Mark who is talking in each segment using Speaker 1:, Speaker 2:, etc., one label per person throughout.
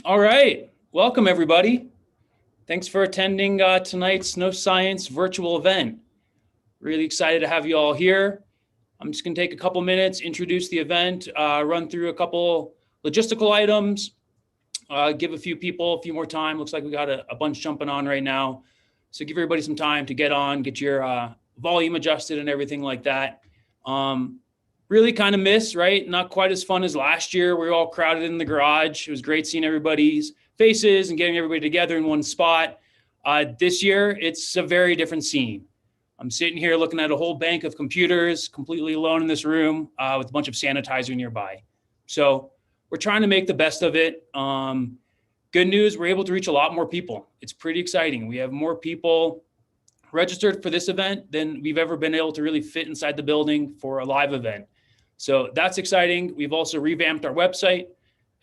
Speaker 1: All right, welcome everybody. Thanks for attending tonight's Snow Science virtual event. Really excited to have you all here. I'm just going to take a couple minutes, introduce the event, run through a couple logistical items, give a few people a few more time. Looks like we got a bunch jumping on right now. So give everybody some time to get on, get your volume adjusted and everything like that. Um, really kind of miss, right? Not quite as fun as last year. We were all crowded in the garage. It was great seeing everybody's faces and getting everybody together in one spot. This year, it's a very different scene. I'm sitting here looking at a whole bank of computers, completely alone in this room with a bunch of sanitizer nearby. So we're trying to make the best of it. Good news, we're able to reach a lot more people. It's pretty exciting. We have more people registered for this event than we've ever been able to really fit inside the building for a live event. So that's exciting. We've also revamped our website,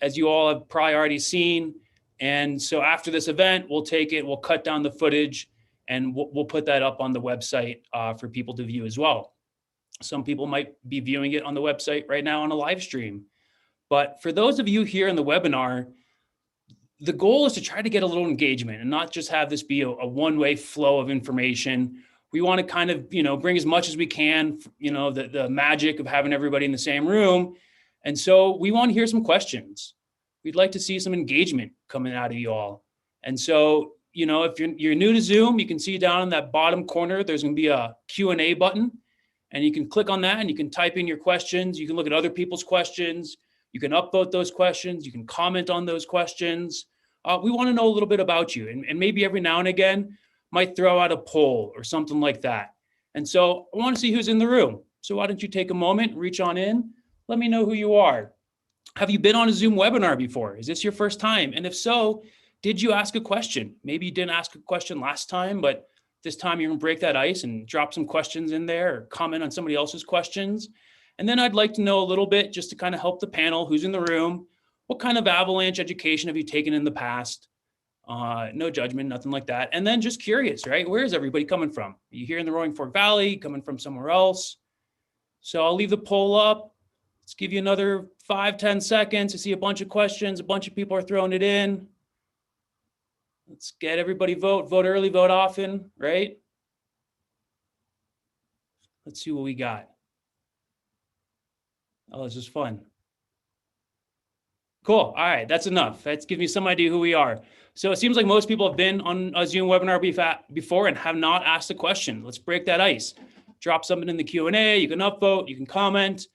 Speaker 1: as you all have probably already seen. And so after this event, we'll take it, we'll cut down the footage, and we'll put that up on the website for people to view as well. Some people might be viewing it on the website right now on a live stream. But for those of you here in the webinar, the goal is to try to get a little engagement and not just have this be a one-way flow of information. We want to kind of, bring as much as we can, the magic of having everybody in the same room. And so we want to hear some questions. We'd like to see some engagement coming out of you all. And so, if you're new to Zoom, you can see down in that bottom corner, there's going to be a Q&A button. And you can click on that and you can type in your questions. You can look at other people's questions. You can upvote those questions. You can comment on those questions. We want to know a little bit about you. And maybe every now and again, might throw out a poll or something like that. And so I want to see who's in the room. So why don't you take a moment, reach on in, let me know who you are. Have you been on a Zoom webinar before? Is this your first time? And if so, did you ask a question? Maybe you didn't ask a question last time, but this time you're going to break that ice and drop some questions in there or comment on somebody else's questions. And then I'd like to know a little bit, just to kind of help the panel, who's in the room, what kind of avalanche education have you taken in the past? No judgment, nothing like that. And then just curious, right? Where is everybody coming from? Are you here in the Roaring Fork Valley, coming from somewhere else? So I'll leave the poll up. Let's give you another 5-10 seconds to see a bunch of questions. A bunch of people are throwing it in. Let's get everybody vote early, vote often, right? Let's see what we got. Oh, this is fun. Cool. All right, that's enough. That's gives me some idea who we are. So it seems like most people have been on a Zoom webinar before and have not asked a question. Let's break that ice. Drop something in the Q&A. You can upvote. You can comment.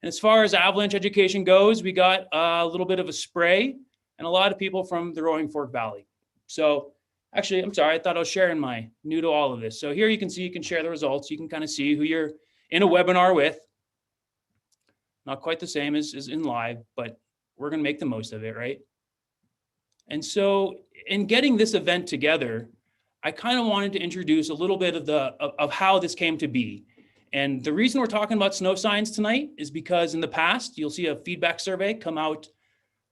Speaker 1: And as far as avalanche education goes, we got a little bit of a spray and a lot of people from the Roaring Fork Valley. So actually, I'm sorry, I thought I was sharing my new to all of this. So here you can see, you can share the results. You can kind of see who you're in a webinar with. Not quite the same as in live, but we're going to make the most of it, right? And so in getting this event together, I kind of wanted to introduce a little bit of how this came to be. And the reason we're talking about snow science tonight is because in the past, you'll see a feedback survey come out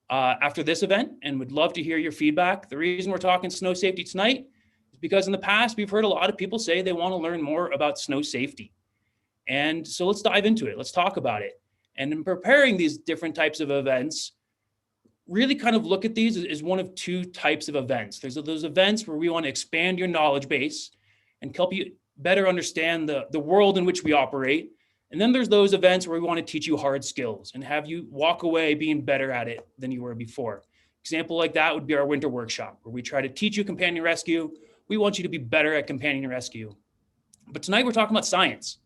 Speaker 1: after this event, and would love to hear your feedback. The reason we're talking snow safety tonight is because in the past, we've heard a lot of people say they want to learn more about snow safety. And so let's dive into it. Let's talk about it. And in preparing these different types of events, really kind of look at these as one of two types of events. There's those events where we want to expand your knowledge base and help you better understand the world in which we operate. And then there's those events where we want to teach you hard skills and have you walk away being better at it than you were before. Example like that would be our winter workshop, where we try to teach you companion rescue. We want you to be better at companion rescue. But tonight we're talking about science,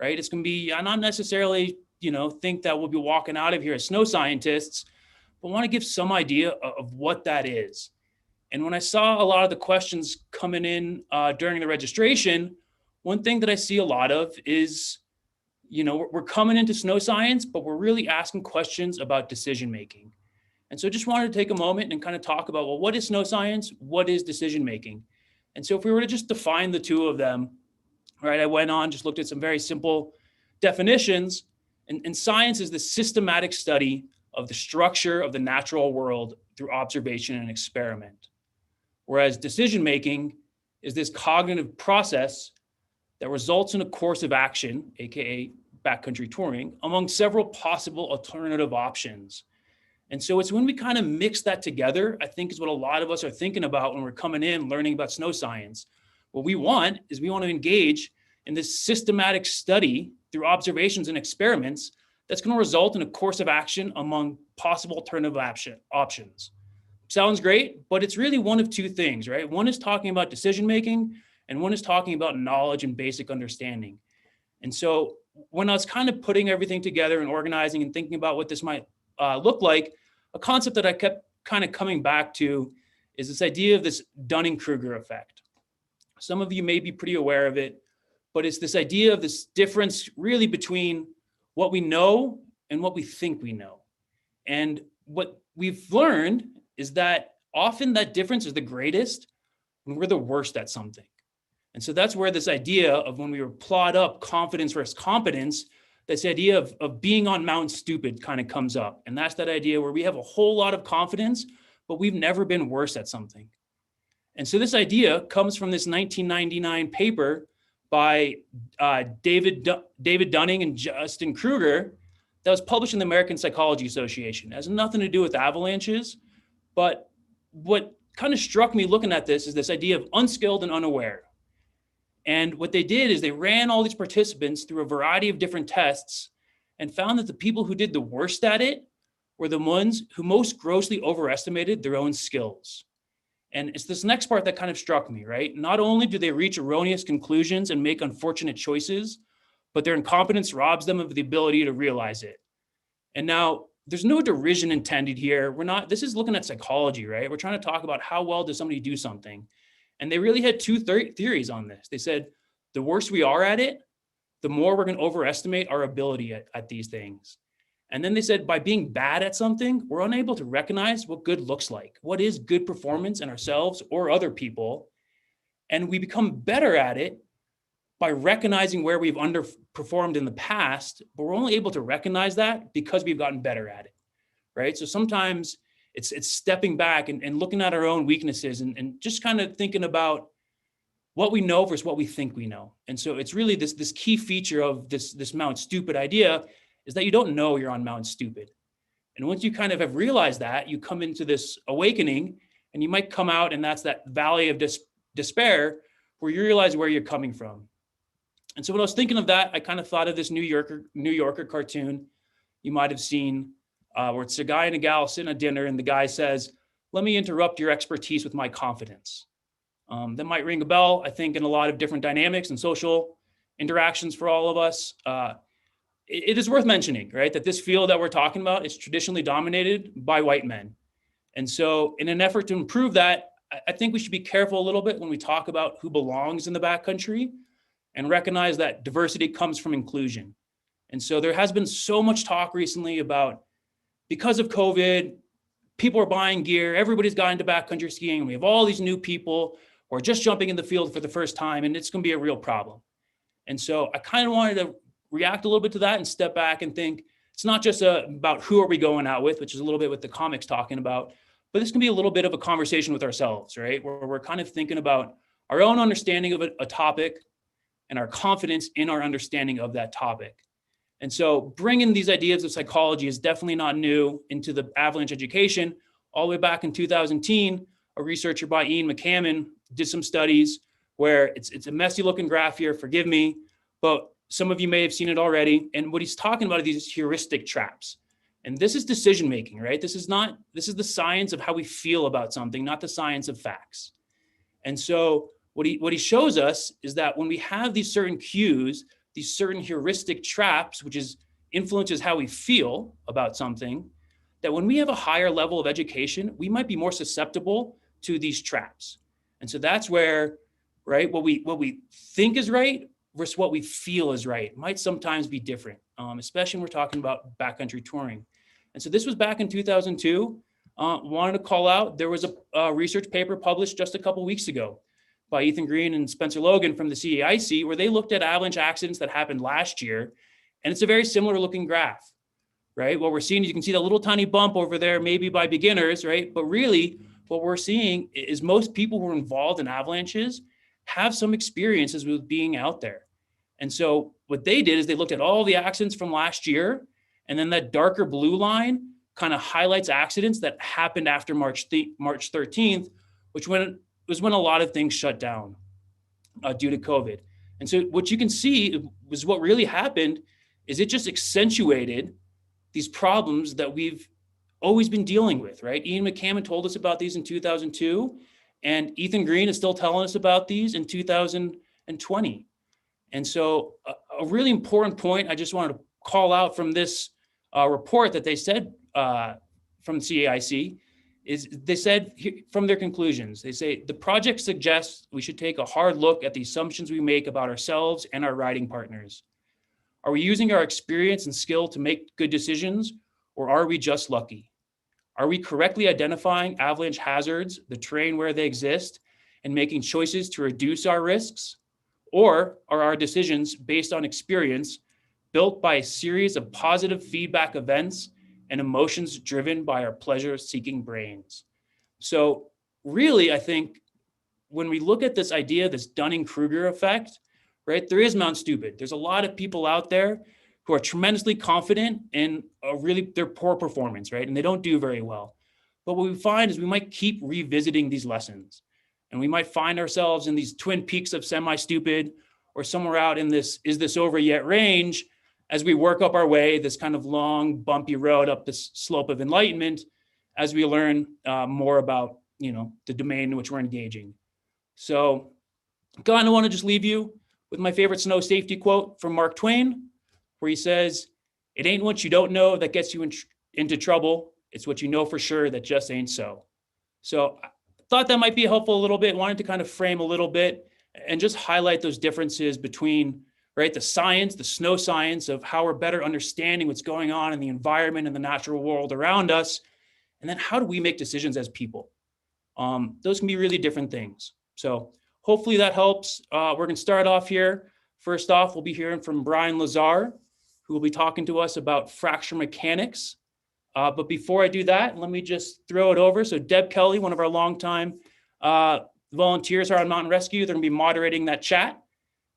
Speaker 1: right? It's going to be, I'm not necessarily, think that we'll be walking out of here as snow scientists, but want to give some idea of what that is. And when I saw a lot of the questions coming in during the registration, one thing that I see a lot of is, we're coming into snow science, but we're really asking questions about decision making. And so just wanted to take a moment and kind of talk about, well, what is snow science? What is decision making? And so if we were to just define the two of them, right, I went on, just looked at some very simple definitions. And science is the systematic study of the structure of the natural world through observation and experiment. Whereas decision making is this cognitive process that results in a course of action, aka backcountry touring, among several possible alternative options. And so it's when we kind of mix that together, I think is what a lot of us are thinking about when we're coming in, learning about snow science. What we want is we want to engage in this systematic study through observations and experiments that's going to result in a course of action among possible alternative options. Sounds great, but it's really one of two things, right? One is talking about decision-making, and one is talking about knowledge and basic understanding. And so when I was kind of putting everything together and organizing and thinking about what this might look like, a concept that I kept kind of coming back to is this idea of this Dunning-Kruger effect. Some of you may be pretty aware of it, but it's this idea of this difference really between what we know and what we think we know. And what we've learned is that often that difference is the greatest when we're the worst at something. And so that's where this idea of when we were plot up confidence versus competence, this idea of being on Mount Stupid kind of comes up. And that's that idea where we have a whole lot of confidence, but we've never been worse at something. And so this idea comes from this 1999 paper by David Dunning and Justin Kruger that was published in the American Psychology Association. It has nothing to do with avalanches, but what kind of struck me looking at this is this idea of unskilled and unaware. And what they did is they ran all these participants through a variety of different tests and found that the people who did the worst at it were the ones who most grossly overestimated their own skills. And it's this next part that kind of struck me, right? Not only do they reach erroneous conclusions and make unfortunate choices, but their incompetence robs them of the ability to realize it. And now there's no derision intended here. This is looking at psychology, right? We're trying to talk about how well does somebody do something. And they really had two theories on this. They said, the worse we are at it, the more we're going to overestimate our ability at these things. And then they said, by being bad at something, we're unable to recognize what good looks like. What is good performance in ourselves or other people? And we become better at it by recognizing where we've underperformed in the past, but we're only able to recognize that because we've gotten better at it, right? So sometimes it's stepping back and looking at our own weaknesses and just kind of thinking about what we know versus what we think we know. And so it's really this key feature of this Mount Stupid idea is that you don't know you're on Mount Stupid. And once you kind of have realized that, you come into this awakening and you might come out, and that's that valley of despair where you realize where you're coming from. And so when I was thinking of that, I kind of thought of this New Yorker cartoon you might have seen where it's a guy and a gal sitting at dinner, and the guy says, "Let me interrupt your expertise with my confidence." That might ring a bell, I think, in a lot of different dynamics and social interactions for all of us. It is worth mentioning, right, that this field that we're talking about is traditionally dominated by white men. And so in an effort to improve that, I think we should be careful a little bit when we talk about who belongs in the backcountry and recognize that diversity comes from inclusion. And so there has been so much talk recently about, because of COVID, people are buying gear, everybody's got into backcountry skiing, and we have all these new people who are just jumping in the field for the first time, and it's going to be a real problem. And so I kind of wanted to react a little bit to that and step back and think it's not just about who are we going out with, which is a little bit what the comic's talking about, but this can be a little bit of a conversation with ourselves, right? Where we're kind of thinking about our own understanding of a topic and our confidence in our understanding of that topic. And so bringing these ideas of psychology is definitely not new into the avalanche education. All the way back in 2010, a researcher by Ian McCammon did some studies where it's a messy looking graph here, forgive me, but some of you may have seen it already. And what he's talking about are these heuristic traps. And this is decision making, right? This is the science of how we feel about something, not the science of facts. And so what he shows us is that when we have these certain cues, these certain heuristic traps, which influences how we feel about something, that when we have a higher level of education, we might be more susceptible to these traps. And so that's where, right, what we think is right versus what we feel is right might sometimes be different, especially when we're talking about backcountry touring. And so this was back in 2002. Wanted to call out, there was a research paper published just a couple weeks ago by Ethan Green and Spencer Logan from the CAIC, where they looked at avalanche accidents that happened last year. And it's a very similar looking graph, right? What we're seeing, you can see that little tiny bump over there, maybe by beginners, right? But really what we're seeing is most people who are involved in avalanches have some experiences with being out there. And so what they did is they looked at all the accidents from last year, and then that darker blue line kind of highlights accidents that happened after March 13th, which was when a lot of things shut down due to COVID. And so what you can see was what really happened is it just accentuated these problems that we've always been dealing with, right? Ian McCammon told us about these in 2002, and Ethan Green is still telling us about these in 2020. And so a really important point I just wanted to call out from this report that they said from CAIC is they said from their conclusions, they say the project suggests we should take a hard look at the assumptions we make about ourselves and our riding partners. Are we using our experience and skill to make good decisions, or are we just lucky? Are we correctly identifying avalanche hazards, the terrain where they exist, and making choices to reduce our risks? Or are our decisions based on experience built by a series of positive feedback events and emotions driven by our pleasure-seeking brains? So really, I think when we look at this idea, this Dunning-Kruger effect, right, there is Mount Stupid. There's a lot of people out there who are tremendously confident in their poor performance, right? And they don't do very well. But what we find is we might keep revisiting these lessons, and we might find ourselves in these twin peaks of semi-stupid or somewhere out in this, is this over yet range, as we work up our way, this kind of long, bumpy road up this slope of enlightenment, as we learn more about, the domain in which we're engaging. So I want to just leave you with my favorite snow safety quote from Mark Twain, where he says, "It ain't what you don't know that gets you into trouble. It's what you know for sure that just ain't so." So I thought that might be helpful a little bit. Wanted to kind of frame a little bit and just highlight those differences between, right, the science, the snow science of how we're better understanding what's going on in the environment and the natural world around us, and then how do we make decisions as people? Those can be really different things. So hopefully that helps. We're going to start off here. First off, we'll be hearing from Brian Lazar, who will be talking to us about fracture mechanics. But before I do that, let me just throw it over. So Deb Kelly, one of our longtime volunteers here on Mountain Rescue, they're going to be moderating that chat.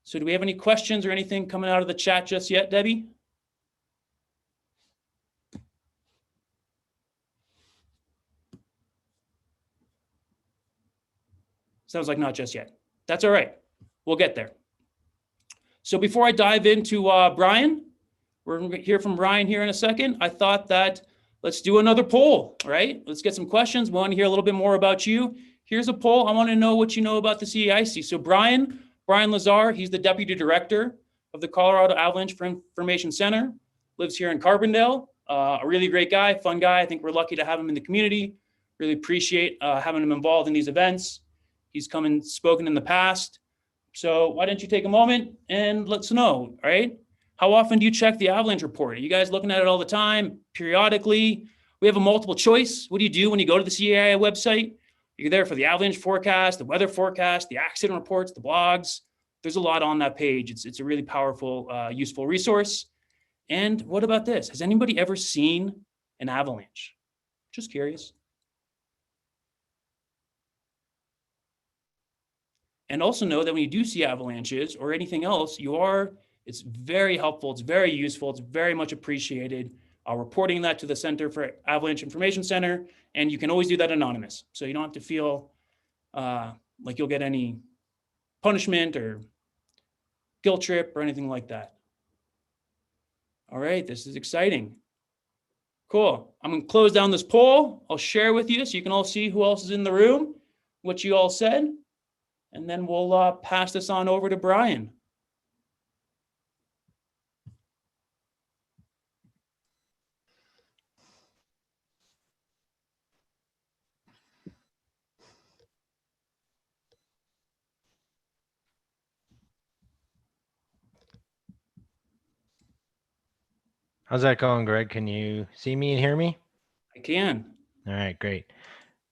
Speaker 1: So do we have any questions or anything coming out of the chat just yet, Debbie? Sounds like not just yet. That's all right. We'll get there. So before I dive into Brian, we're going to hear from Brian here in a second. I thought that let's do another poll, right? Let's get some questions. We want to hear a little bit more about you. Here's a poll. I want to know what you know about the CAIC. So Brian Lazar, he's the Deputy Director of the Colorado Avalanche Information Center, lives here in Carbondale. A really great guy, fun guy. I think we're lucky to have him in the community. Really appreciate having him involved in these events. He's come and spoken in the past. So why don't you take a moment and let us know, right? How often do you check the avalanche report? Are you guys looking at it all the time, periodically? We have a multiple choice. What do you do when you go to the CAI website? You're there for the avalanche forecast, the weather forecast, the accident reports, the blogs. There's a lot on that page. It's a really powerful, useful resource. And what about this? Has anybody ever seen an avalanche? Just curious. And also know that when you do see avalanches or anything else, it's very helpful, it's very useful, it's very much appreciated. Reporting that to the Center for Avalanche Information Center, and you can always do that anonymous. So you don't have to feel like you'll get any punishment or guilt trip or anything like that. All right, this is exciting. Cool. I'm going to close down this poll. I'll share with you so you can all see who else is in the room, what you all said. And then we'll pass this on over to Brian.
Speaker 2: How's that going, Greg? Can you see me and hear me?
Speaker 1: I can.
Speaker 2: All right, great.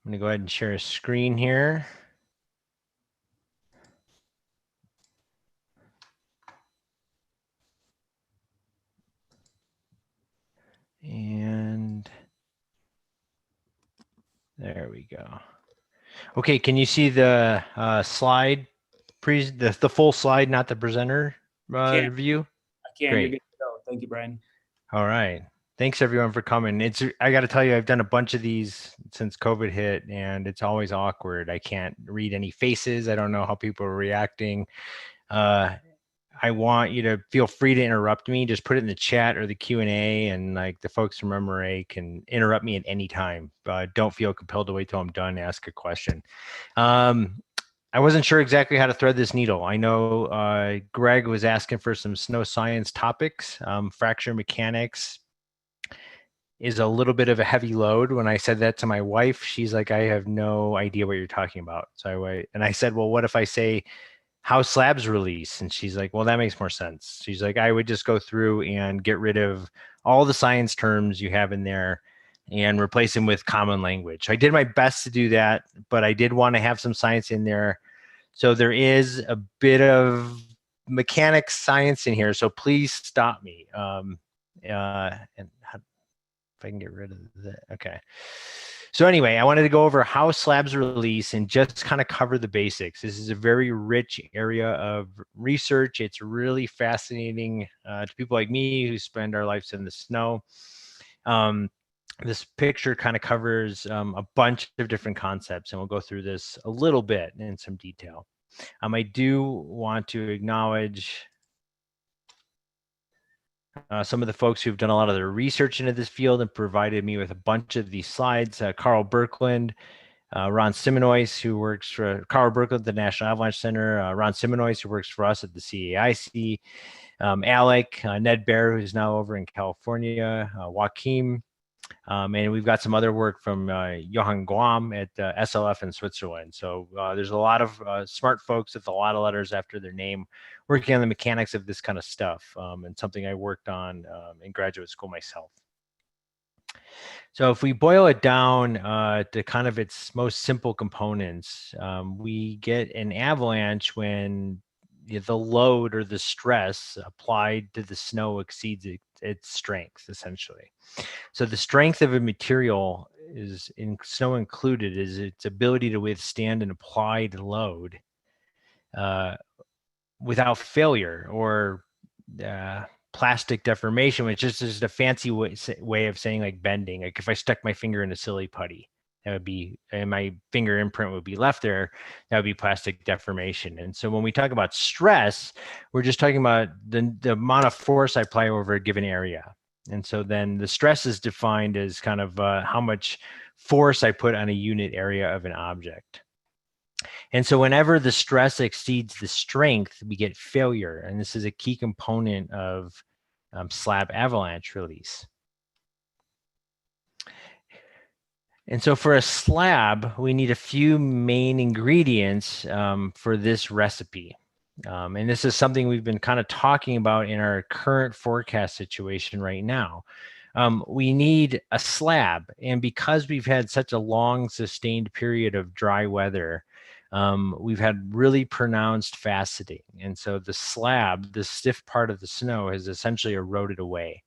Speaker 2: I'm going to go ahead and share a screen here. And there we go. Okay, can you see the slide, the full slide, not the presenter view?
Speaker 1: I can.
Speaker 2: Great.
Speaker 1: You're good to go. Thank you, Brian.
Speaker 2: All right. Thanks everyone for coming. I got to tell you, I've done a bunch of these since COVID hit, and it's always awkward. I can't read any faces. I don't know how people are reacting. I want you to feel free to interrupt me. Just put it in the chat or the Q&A, and like the folks from MMA can interrupt me at any time. Don't feel compelled to wait till I'm done to ask a question. I wasn't sure exactly how to thread this needle. I know Greg was asking for some snow science topics. Fracture mechanics is a little bit of a heavy load. When I said that to my wife, she's like, I have no idea what you're talking about. So I said, well, what if I say how slabs release? And she's like, well, that makes more sense. She's like, I would just go through and get rid of all the science terms you have in there and replace them with common language. I did my best to do that, but I did want to have some science in there. So there is a bit of mechanics science in here. So please stop me. And if I can get rid of that. Okay. So anyway, I wanted to go over how slabs release and just kind of cover the basics. This is a very rich area of research. It's really fascinating to people like me who spend our lives in the snow. This picture kind of covers a bunch of different concepts, and we'll go through this a little bit in some detail. I do want to acknowledge some of the folks who've done a lot of their research into this field and provided me with a bunch of these slides. Carl Berkland, Ron Simonois, who works for Carl Berkland at the National Avalanche Center, Ron Simonois, who works for us at the CAIC, Alec, Ned Bear, who's now over in California, Joachim, and we've got some other work from Johan Guam at SLF in Switzerland. So there's a lot of smart folks with a lot of letters after their name working on the mechanics of this kind of stuff, and something I worked on in graduate school myself. So if we boil it down to kind of its most simple components, we get an avalanche when the load or the stress applied to the snow exceeds its strength, essentially. So the strength of a material is, in snow included, is its ability to withstand an applied load without failure or plastic deformation, which is just a fancy way of saying like bending. Like if I stuck my finger in a silly putty, that would be, and my finger imprint would be left there, that would be plastic deformation. And so when we talk about stress, we're just talking about the amount of force I apply over a given area. And so then the stress is defined as kind of how much force I put on a unit area of an object. And so whenever the stress exceeds the strength, we get failure. And this is a key component of slab avalanche release. And so for a slab, we need a few main ingredients for this recipe. And this is something we've been kind of talking about in our current forecast situation right now. We need a slab. And because we've had such a long sustained period of dry weather, we've had really pronounced faceting. And so the slab, the stiff part of the snow, has essentially eroded away.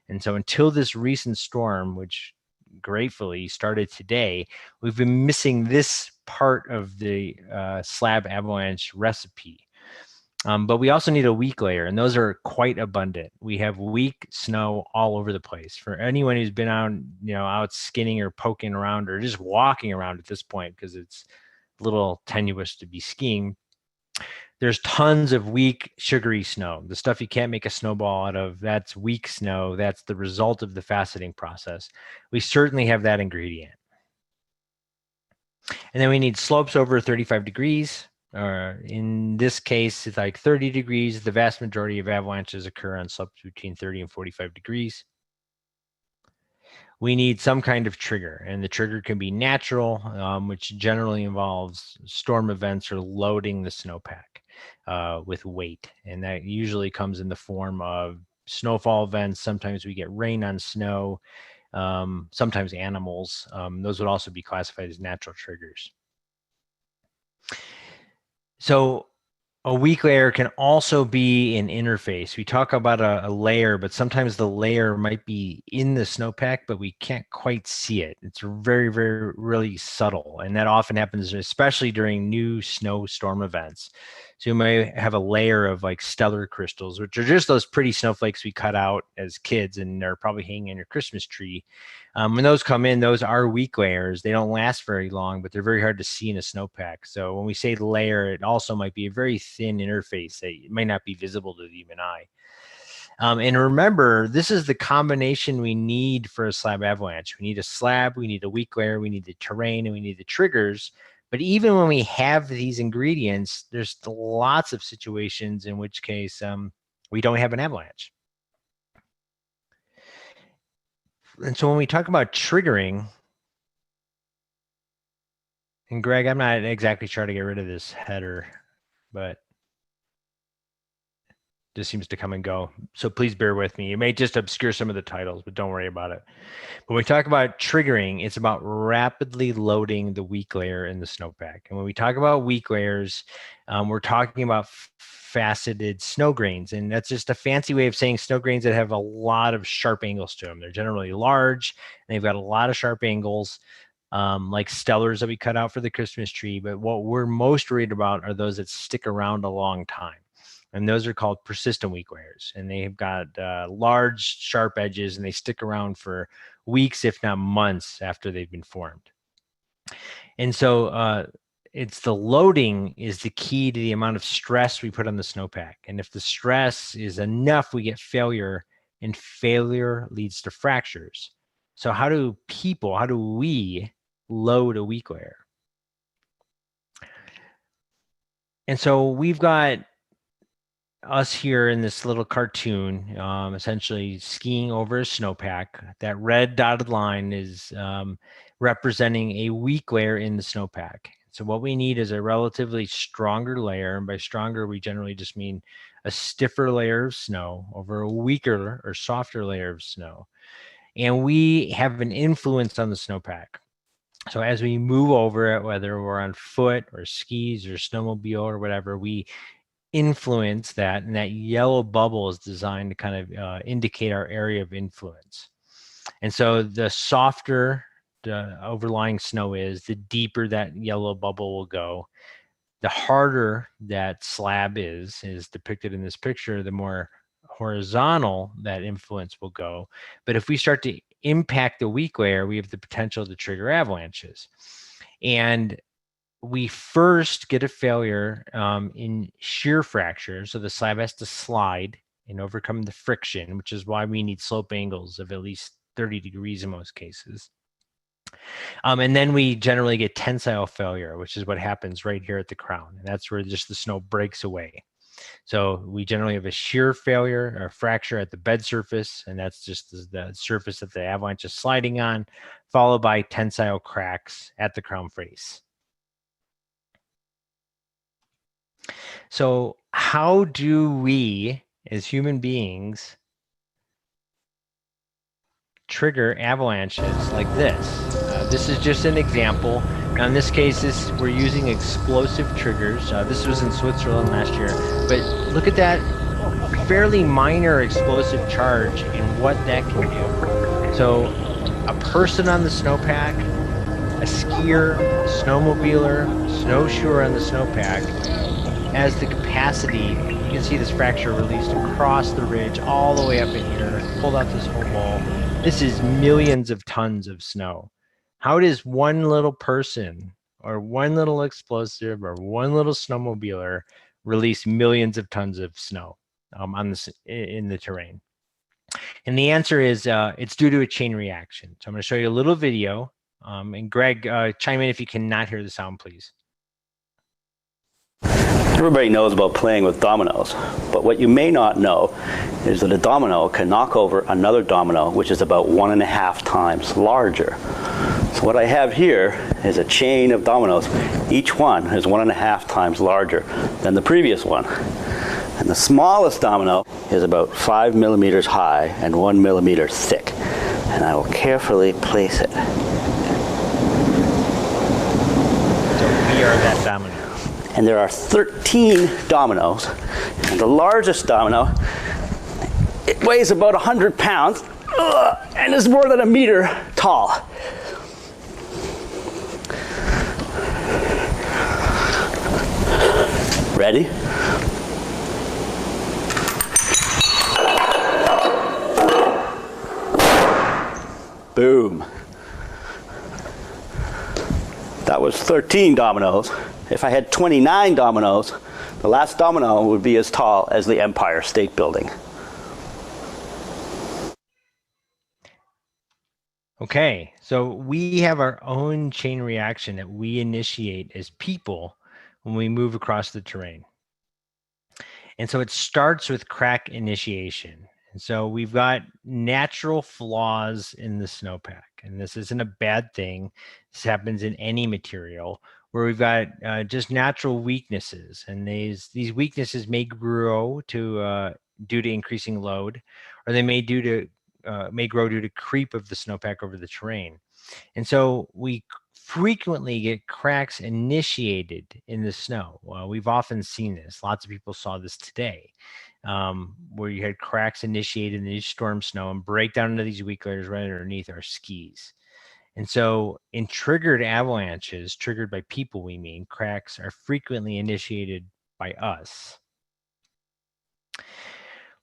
Speaker 2: And so until this recent storm, which gratefully started today, we've been missing this part of the slab avalanche recipe. But we also need a weak layer, and those are quite abundant. We have weak snow all over the place. For anyone who's been out, out skinning or poking around or just walking around at this point, because it's a little tenuous to be skiing, there's tons of weak, sugary snow. The stuff you can't make a snowball out of, that's weak snow. That's the result of the faceting process. We certainly have that ingredient. And then we need slopes over 35 degrees. In this case, it's like 30 degrees. The vast majority of avalanches occur on slopes between 30 and 45 degrees. We need some kind of trigger, and the trigger can be natural, which generally involves storm events or loading the snowpack with weight. And that usually comes in the form of snowfall events. Sometimes we get rain on snow, sometimes animals. Those would also be classified as natural triggers. So a weak layer can also be an interface. We talk about a layer, but sometimes the layer might be in the snowpack, but we can't quite see it. It's very, very, really subtle. And that often happens, especially during new snowstorm events. So you may have a layer of like stellar crystals, which are just those pretty snowflakes we cut out as kids, and they're probably hanging on your Christmas tree. When those come in, those are weak layers. They don't last very long, but they're very hard to see in a snowpack. So when we say layer, it also might be a very thin interface that might not be visible to the human eye. And remember, this is the combination we need for a slab avalanche. We need a slab, we need a weak layer, we need the terrain, and we need the triggers. But even when we have these ingredients, there's lots of situations in which case we don't have an avalanche. And so when we talk about triggering, and Greg, I'm not exactly trying to get rid of this header, but just seems to come and go. So please bear with me. It may just obscure some of the titles, but don't worry about it. When we talk about triggering, it's about rapidly loading the weak layer in the snowpack. And when we talk about weak layers, we're talking about faceted snow grains. And that's just a fancy way of saying snow grains that have a lot of sharp angles to them. They're generally large, and they've got a lot of sharp angles, like stellars that we cut out for the Christmas tree. But what we're most worried about are those that stick around a long time. And those are called persistent weak layers. And they've got large, sharp edges, and they stick around for weeks, if not months, after they've been formed. And so it's the loading is the key to the amount of stress we put on the snowpack. And if the stress is enough, we get failure, and failure leads to fractures. So how do we load a weak layer? And so we've got us here in this little cartoon, essentially skiing over a snowpack. That red dotted line is representing a weak layer in the snowpack. So what we need is a relatively stronger layer. And by stronger, we generally just mean a stiffer layer of snow over a weaker or softer layer of snow. And we have an influence on the snowpack. So as we move over it, whether we're on foot or skis or snowmobile or whatever, we influence that, and that yellow bubble is designed to kind of indicate our area of influence. And so the softer the overlying snow is, the deeper that yellow bubble will go. The harder that slab is depicted in this picture, the more horizontal that influence will go. But if we start to impact the weak layer, we have the potential to trigger avalanches. And we first get a failure in shear fracture. So the slab has to slide and overcome the friction, which is why we need slope angles of at least 30 degrees in most cases. And then we generally get tensile failure, which is what happens right here at the crown. And that's where just the snow breaks away. So we generally have a shear failure or fracture at the bed surface, and that's just the surface that the avalanche is sliding on, followed by tensile cracks at the crown face. So how do we, as human beings, trigger avalanches like this? This is just an example. Now in this case, we're using explosive triggers. This was in Switzerland last year. But look at that fairly minor explosive charge and what that can do. So a person on the snowpack, a skier, snowmobiler, snowshoer on the snowpack has the capacity. You can see this fracture released across the ridge all the way up in here, pulled out this whole ball. This is millions of tons of snow. How does one little person or one little explosive or one little snowmobiler release millions of tons of snow in the terrain? And the answer is it's due to a chain reaction. So I'm going to show you a little video. And Greg, chime in if you cannot hear the sound, please.
Speaker 3: Everybody knows about playing with dominoes, but what you may not know is that a domino can knock over another domino, which is about 1.5 times larger. So what I have here is a chain of dominoes. Each one is 1.5 times larger than the previous one. And the smallest domino is about 5 millimeters high and 1 millimeter thick. And I will carefully place it.
Speaker 2: So we are that domino.
Speaker 3: And there are 13 dominoes. And the largest domino, it weighs about 100 pounds and is more than 1 meter tall. Ready? Boom. That was 13 dominoes. If I had 29 dominoes, the last domino would be as tall as the Empire State Building.
Speaker 2: Okay, so we have our own chain reaction that we initiate as people when we move across the terrain. And so it starts with crack initiation. And so we've got natural flaws in the snowpack, and this isn't a bad thing. This happens in any material where we've got just natural weaknesses, and these weaknesses may grow to due to increasing load, or they may may grow due to creep of the snowpack over the terrain. And so we frequently get cracks initiated in the snow. Well, we've often seen this. Lots of people saw this today, where you had cracks initiated in these storm snow and break down into these weak layers right underneath our skis. And so in triggered avalanches, triggered by people, we mean, cracks are frequently initiated by us.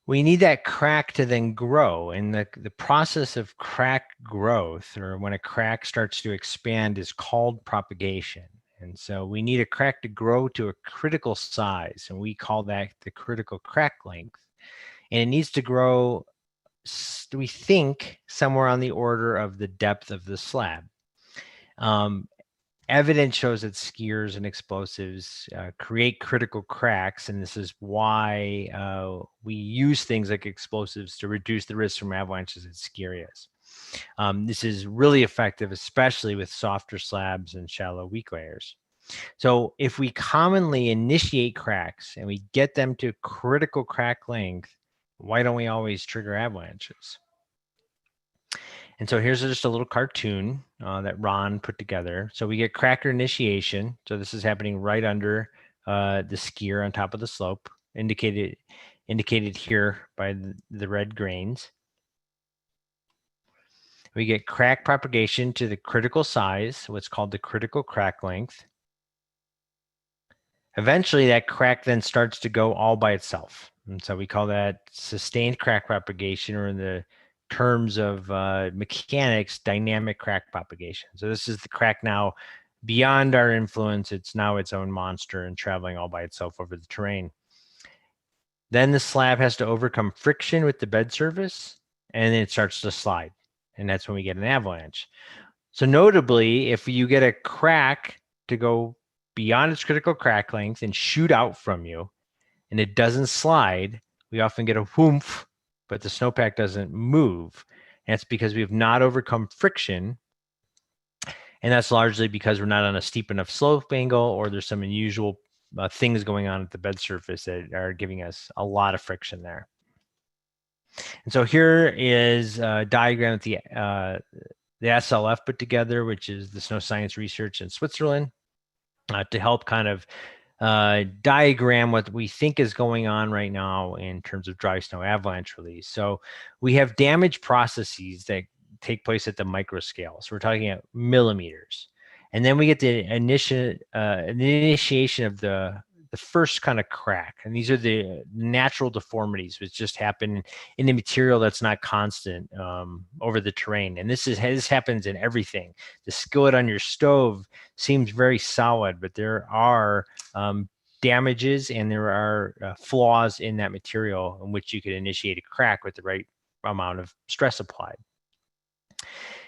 Speaker 2: We need that crack to then grow, and the process of crack growth, or when a crack starts to expand, is called propagation. And so we need a crack to grow to a critical size, and we call that the critical crack length. And it needs to grow, we think, somewhere on the order of the depth of the slab. Evidence shows that skiers and explosives create critical cracks, and this is why we use things like explosives to reduce the risk from avalanches at ski areas. This is really effective, especially with softer slabs and shallow weak layers. So if we commonly initiate cracks and we get them to critical crack length, why don't we always trigger avalanches? And so here's just a little cartoon that Ron put together. So we get cracker initiation. So this is happening right under the skier on top of the slope, indicated here by the red grains. We get crack propagation to the critical size, what's called the critical crack length. Eventually, that crack then starts to go all by itself. And so we call that sustained crack propagation, or in the terms of mechanics, dynamic crack propagation. So this is the crack now beyond our influence. It's now its own monster and traveling all by itself over the terrain. Then the slab has to overcome friction with the bed surface, and then it starts to slide. And that's when we get an avalanche. So notably, if you get a crack to go beyond its critical crack length and shoot out from you, and it doesn't slide, we often get a whoomph, but the snowpack doesn't move. And that's because we have not overcome friction. And that's largely because we're not on a steep enough slope angle, or there's some unusual things going on at the bed surface that are giving us a lot of friction there. And so here is a diagram that the SLF put together, which is the Snow Science Research in Switzerland, to help kind of diagram what we think is going on right now in terms of dry snow avalanche release. So we have damage processes that take place at the micro scale. So we're talking about millimeters. And then we get the initiation of the first kind of crack. And these are the natural deformities which just happen in a material that's not constant over the terrain. And this happens in everything. The skillet on your stove seems very solid, but there are damages and there are flaws in that material in which you could initiate a crack with the right amount of stress applied.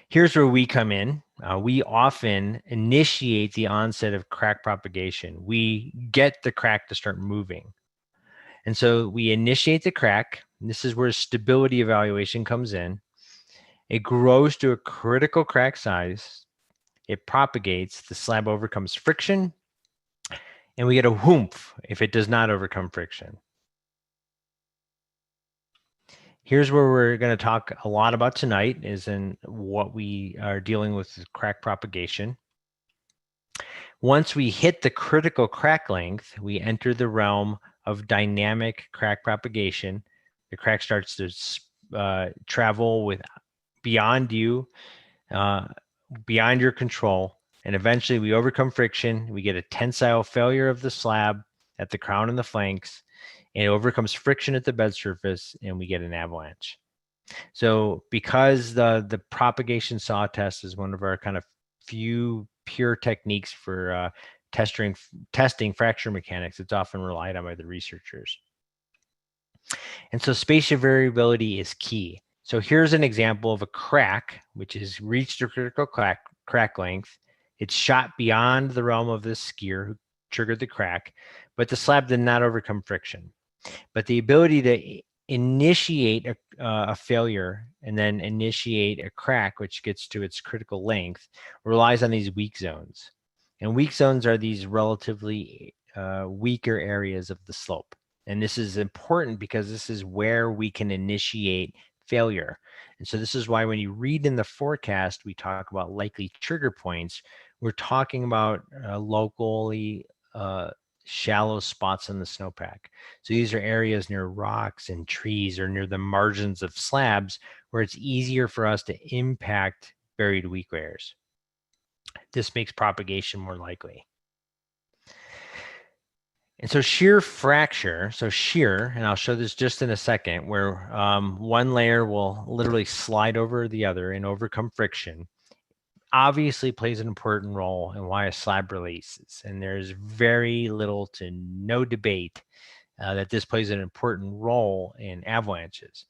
Speaker 2: Here's where we come in. We often initiate the onset of crack propagation. We get the crack to start moving. And so we initiate the crack. This is where stability evaluation comes in. It grows to a critical crack size. It propagates. The slab overcomes friction. And we get a whoomph if it does not overcome friction. Here's where we're going to talk a lot about tonight, is in what we are dealing with crack propagation. Once we hit the critical crack length, we enter the realm of dynamic crack propagation. The crack starts to travel beyond you, beyond your control, and eventually we overcome friction. We get a tensile failure of the slab, at the crown and the flanks, and it overcomes friction at the bed surface, and we get an avalanche. So because the propagation saw test is one of our kind of few pure techniques for testing fracture mechanics, it's often relied on by the researchers. And so spatial variability is key. So here's an example of a crack, which has reached a critical crack length. It's shot beyond the realm of this skier who triggered the crack, but the slab did not overcome friction. But the ability to initiate a failure and then initiate a crack, which gets to its critical length, relies on these weak zones. And weak zones are these relatively weaker areas of the slope. And this is important because this is where we can initiate failure. And so this is why when you read in the forecast, we talk about likely trigger points. We're talking about locally shallow spots in the snowpack. So these are areas near rocks and trees or near the margins of slabs where it's easier for us to impact buried weak layers. This makes propagation more likely. And so shear fracture, so shear, and I'll show this just in a second, where one layer will literally slide over the other and overcome friction, obviously plays an important role in why a slab releases. And there's very little to no debate that this plays an important role in avalanches.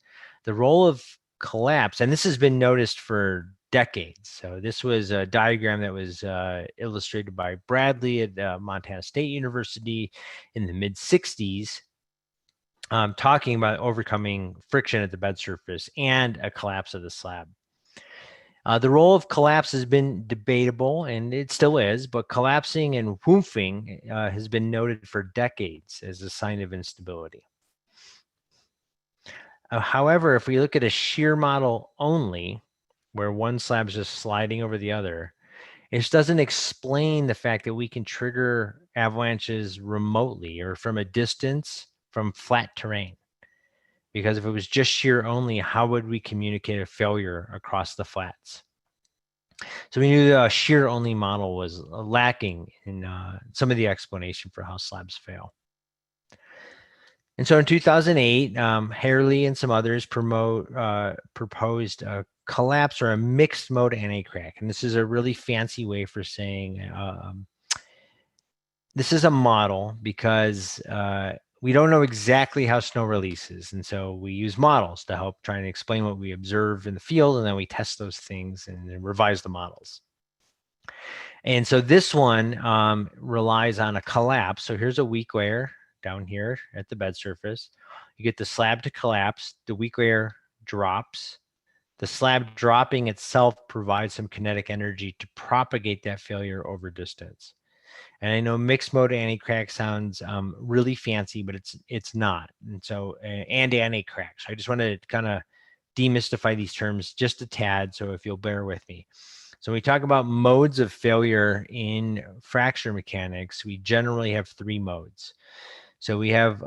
Speaker 2: The role of collapse, and this has been noticed for decades. So this was a diagram that was illustrated by Bradley at Montana State University in the mid-60s, talking about overcoming friction at the bed surface and a collapse of the slab. The role of collapse has been debatable, and it still is, but collapsing and woofing has been noted for decades as a sign of instability. However, if we look at a shear model only, where one slab is just sliding over the other, it just doesn't explain the fact that we can trigger avalanches remotely or from a distance from flat terrain. Because if it was just shear only, how would we communicate a failure across the flats? So we knew the shear only model was lacking in some of the explanation for how slabs fail. And so in 2008, Harley and some others proposed a collapse or a mixed mode anti-crack. And this is a really fancy way for saying this is a model because we don't know exactly how snow releases. And so we use models to help try and explain what we observe in the field. And then we test those things and then revise the models. And so this one relies on a collapse. So here's a weak layer down here at the bed surface. You get the slab to collapse, the weak layer drops. The slab dropping itself provides some kinetic energy to propagate that failure over distance. And I know mixed mode anti-crack sounds really fancy, but it's not. And so, and anti-crack. So I just want to kind of demystify these terms just a tad. So if you'll bear with me. So when we talk about modes of failure in fracture mechanics, we generally have three modes. So we have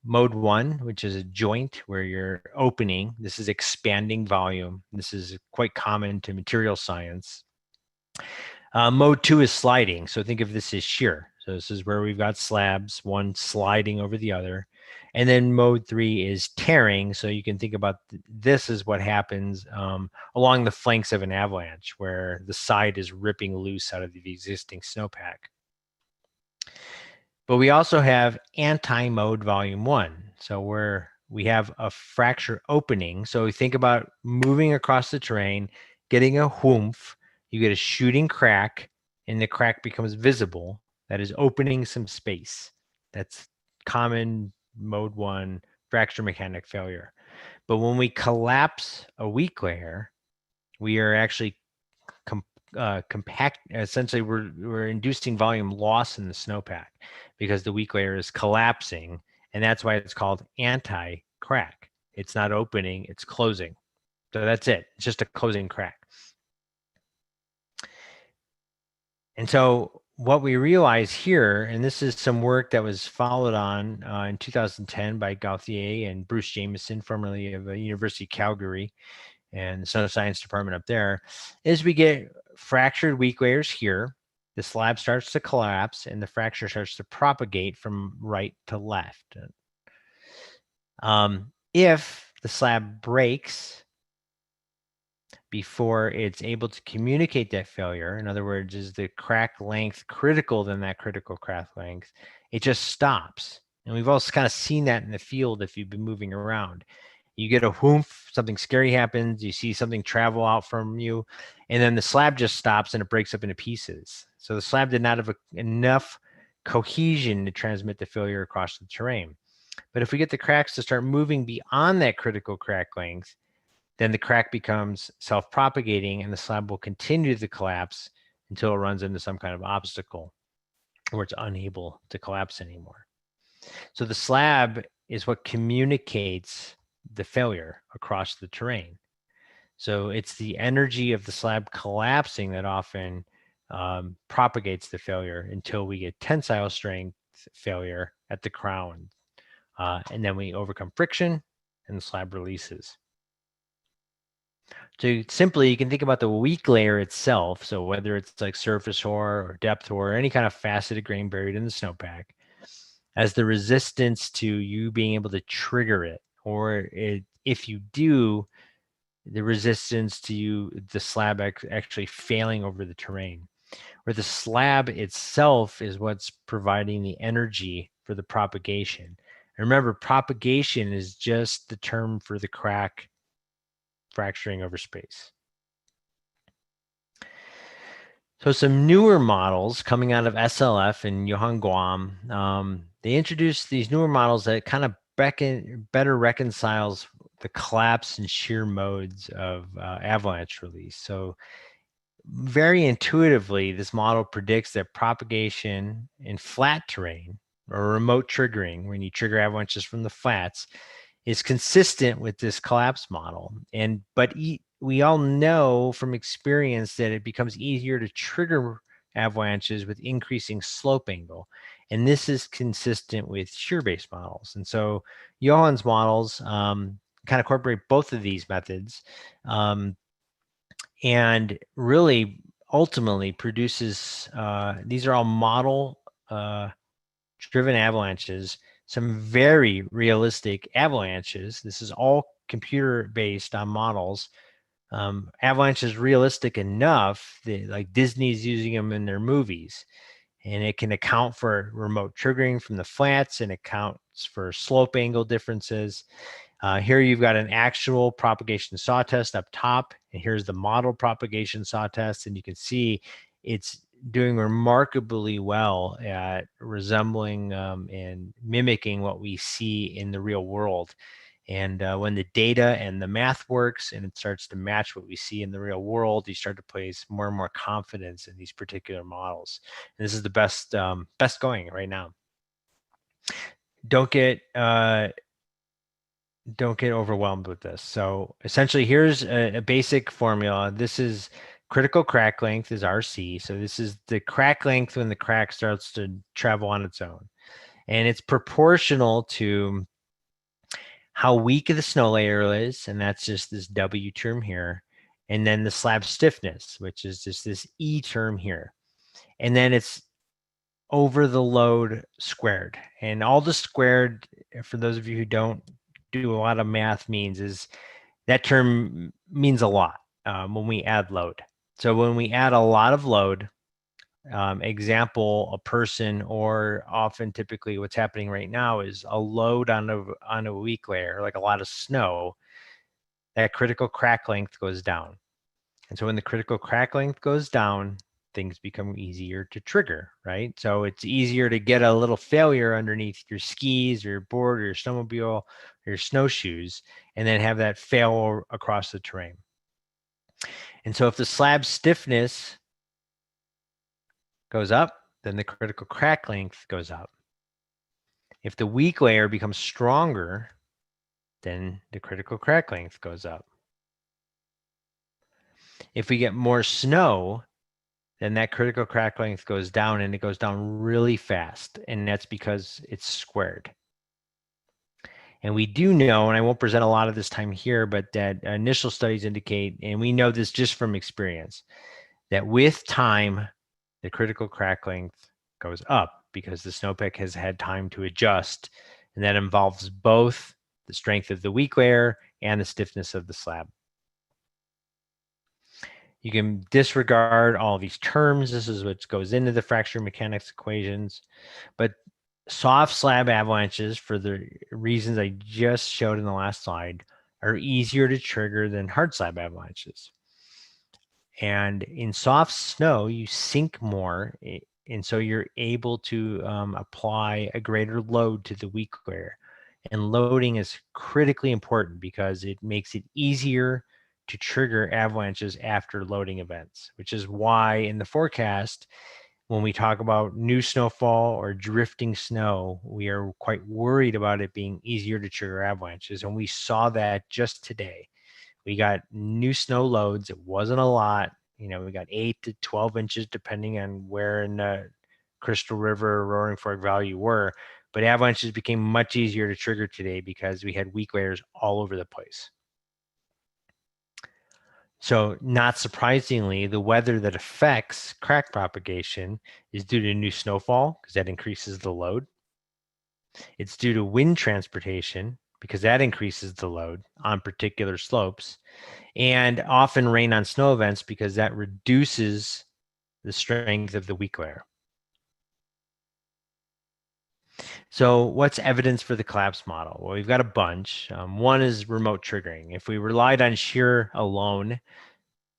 Speaker 2: mode one, which is a joint where you're opening. This is expanding volume. This is quite common to material science. Mode two is sliding. So think of this as shear. So this is where we've got slabs, one sliding over the other. And then mode three is tearing. So you can think about this is what happens along the flanks of an avalanche, where the side is ripping loose out of the existing snowpack. But we also have anti-mode volume one. So where we have a fracture opening. So we think about moving across the terrain, getting a whoomph, you get a shooting crack, and the crack becomes visible. That is opening some space. That's common mode one fracture mechanic failure. But when we collapse a weak layer, we are actually compact. Essentially, we're inducing volume loss in the snowpack because the weak layer is collapsing, and that's why it's called anti-crack. It's not opening, it's closing. So that's it. It's just a closing crack. And so what we realize here, and this is some work that was followed on in 2010 by Gauthier and Bruce Jameson, formerly of the University of Calgary and the Snow Science Department up there, is we get fractured weak layers here. the slab starts to collapse and the fracture starts to propagate from right to left. If the slab breaks before it's able to communicate that failure, in other words, is the crack length critical than that critical crack length, it just stops. And we've also kind of seen that in the field if you've been moving around. You get a whoomph, something scary happens, you see something travel out from you, and then the slab just stops and it breaks up into pieces. So the slab did not have enough cohesion to transmit the failure across the terrain. But if we get the cracks to start moving beyond that critical crack length, then the crack becomes self-propagating and the slab will continue to collapse until it runs into some kind of obstacle where it's unable to collapse anymore. So the slab is what communicates the failure across the terrain. So it's the energy of the slab collapsing that often propagates the failure until we get tensile strength failure at the crown. And then we overcome friction and the slab releases. So simply, you can think about the weak layer itself. So whether it's like surface ore or depth ore, or any kind of faceted grain buried in the snowpack, as the resistance to you being able to trigger it, or if you do, the resistance to you, the slab actually failing over the terrain, where the slab itself is what's providing the energy for the propagation. And remember, propagation is just the term for the crack fracturing over space. So some newer models coming out of SLF and Johann Guam, they introduced these newer models that kind of better reconciles the collapse and shear modes of avalanche release. So very intuitively, this model predicts that propagation in flat terrain or remote triggering, when you trigger avalanches from the flats, is consistent with this collapse model. But we all know from experience that it becomes easier to trigger avalanches with increasing slope angle. And this is consistent with shear-based models. And so Johann's models kind of incorporate both of these methods and really ultimately produces, these are all model driven avalanches, some very realistic avalanches. This is all computer based on models. Avalanche is realistic enough that like Disney's using them in their movies, and it can account for remote triggering from the flats and accounts for slope angle differences. Here you've got an actual propagation saw test up top, and here's the model propagation saw test, and you can see it's doing remarkably well at resembling and mimicking what we see in the real world. And when the data and the math works and it starts to match what we see in the real world, you start to place more and more confidence in these particular models. And this is the best going right now. Don't get overwhelmed with this. So essentially, here's a basic formula. This is critical crack length is RC. So this is the crack length when the crack starts to travel on its own. And it's proportional to how weak the snow layer is, and that's just this W term here. And then the slab stiffness, which is just this E term here. And then it's over the load squared. And all the squared, for those of you who don't do a lot of math, means is that term means a lot when we add load. So when we add a lot of load, example, a person, or often typically what's happening right now is a load on a weak layer, like a lot of snow, that critical crack length goes down. And so when the critical crack length goes down, things become easier to trigger, right? So it's easier to get a little failure underneath your skis or your board or your snowmobile or your snowshoes, and then have that fail across the terrain. And so if the slab stiffness goes up, then the critical crack length goes up. If the weak layer becomes stronger, then the critical crack length goes up. If we get more snow, then that critical crack length goes down, and it goes down really fast. And that's because it's squared. And we do know, and I won't present a lot of this time here, but that initial studies indicate, and we know this just from experience, that with time, the critical crack length goes up because the snowpack has had time to adjust, and that involves both the strength of the weak layer and the stiffness of the slab. You can disregard all these terms. This is what goes into the fracture mechanics equations. But soft slab avalanches, for the reasons I just showed in the last slide, are easier to trigger than hard slab avalanches. And in soft snow, you sink more, and so you're able to apply a greater load to the weak layer. And loading is critically important because it makes it easier to trigger avalanches after loading events, which is why in the forecast, when we talk about new snowfall or drifting snow, we are quite worried about it being easier to trigger avalanches. And we saw that just today. We got new snow loads. It wasn't a lot. You know, we got 8 to 12 inches, depending on where in the Crystal River, Roaring Fork Valley you were. But avalanches became much easier to trigger today because we had weak layers all over the place. So not surprisingly, the weather that affects crack propagation is due to new snowfall because that increases the load. It's due to wind transportation because that increases the load on particular slopes, and often rain on snow events because that reduces the strength of the weak layer. So what's evidence for the collapse model? Well, we've got a bunch. One is remote triggering. If we relied on shear alone,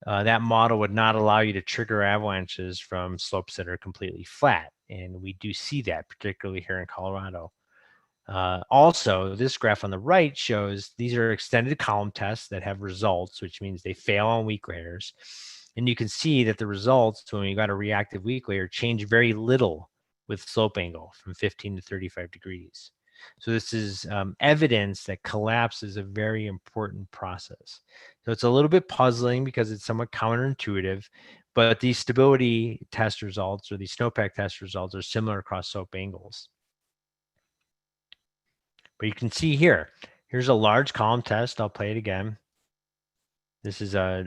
Speaker 2: that model would not allow you to trigger avalanches from slopes that are completely flat. And we do see that, particularly here in Colorado. Also, this graph on the right shows these are extended column tests that have results, which means they fail on weak layers. And you can see that the results, when you got a reactive weak layer, change very little with slope angle from 15 to 35 degrees. So this is evidence that collapse is a very important process. So it's a little bit puzzling because it's somewhat counterintuitive, but these stability test results or these snowpack test results are similar across slope angles. But you can see here, here's a large column test. I'll play it again. This is a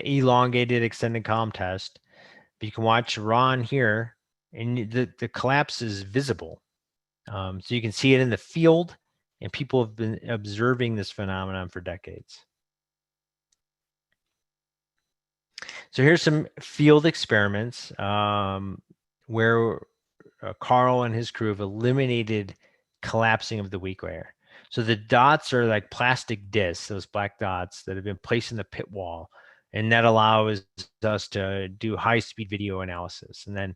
Speaker 2: elongated extended column test. But you can watch Ron here, and the collapse is visible. So you can see it in the field, and people have been observing this phenomenon for decades. So here's some field experiments where Carl and his crew have eliminated collapsing of the weak layer. So the dots are like plastic discs, those black dots that have been placed in the pit wall, and that allows us to do high-speed video analysis. And then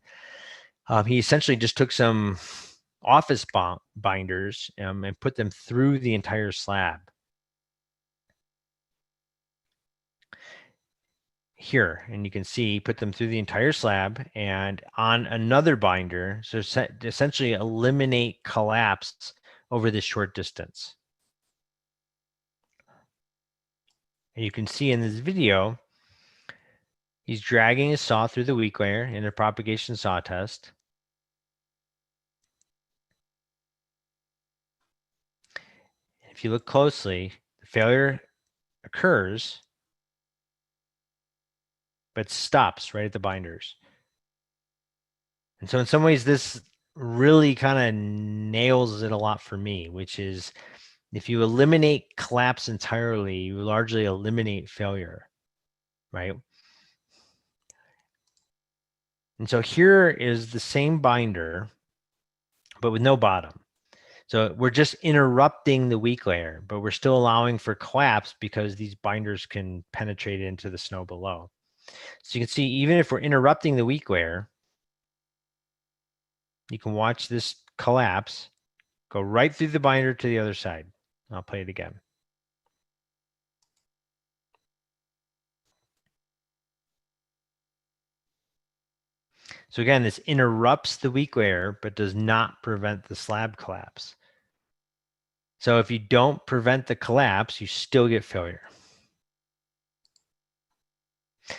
Speaker 2: he essentially just took some office binders and put them through the entire slab. Here, and you can see put them through the entire slab and on another binder, so essentially eliminate collapse over this short distance. And you can see in this video, he's dragging his saw through the weak layer in a propagation saw test. If you look closely, the failure occurs, but stops right at the binders. And so in some ways, this really kind of nails it a lot for me, which is if you eliminate collapse entirely, you largely eliminate failure, right? And so here is the same binder, but with no bottom. So we're just interrupting the weak layer, but we're still allowing for collapse because these binders can penetrate into the snow below. So you can see, even if we're interrupting the weak layer, you can watch this collapse go right through the binder to the other side. I'll play it again. So again, this interrupts the weak layer, but does not prevent the slab collapse. So if you don't prevent the collapse, you still get failure.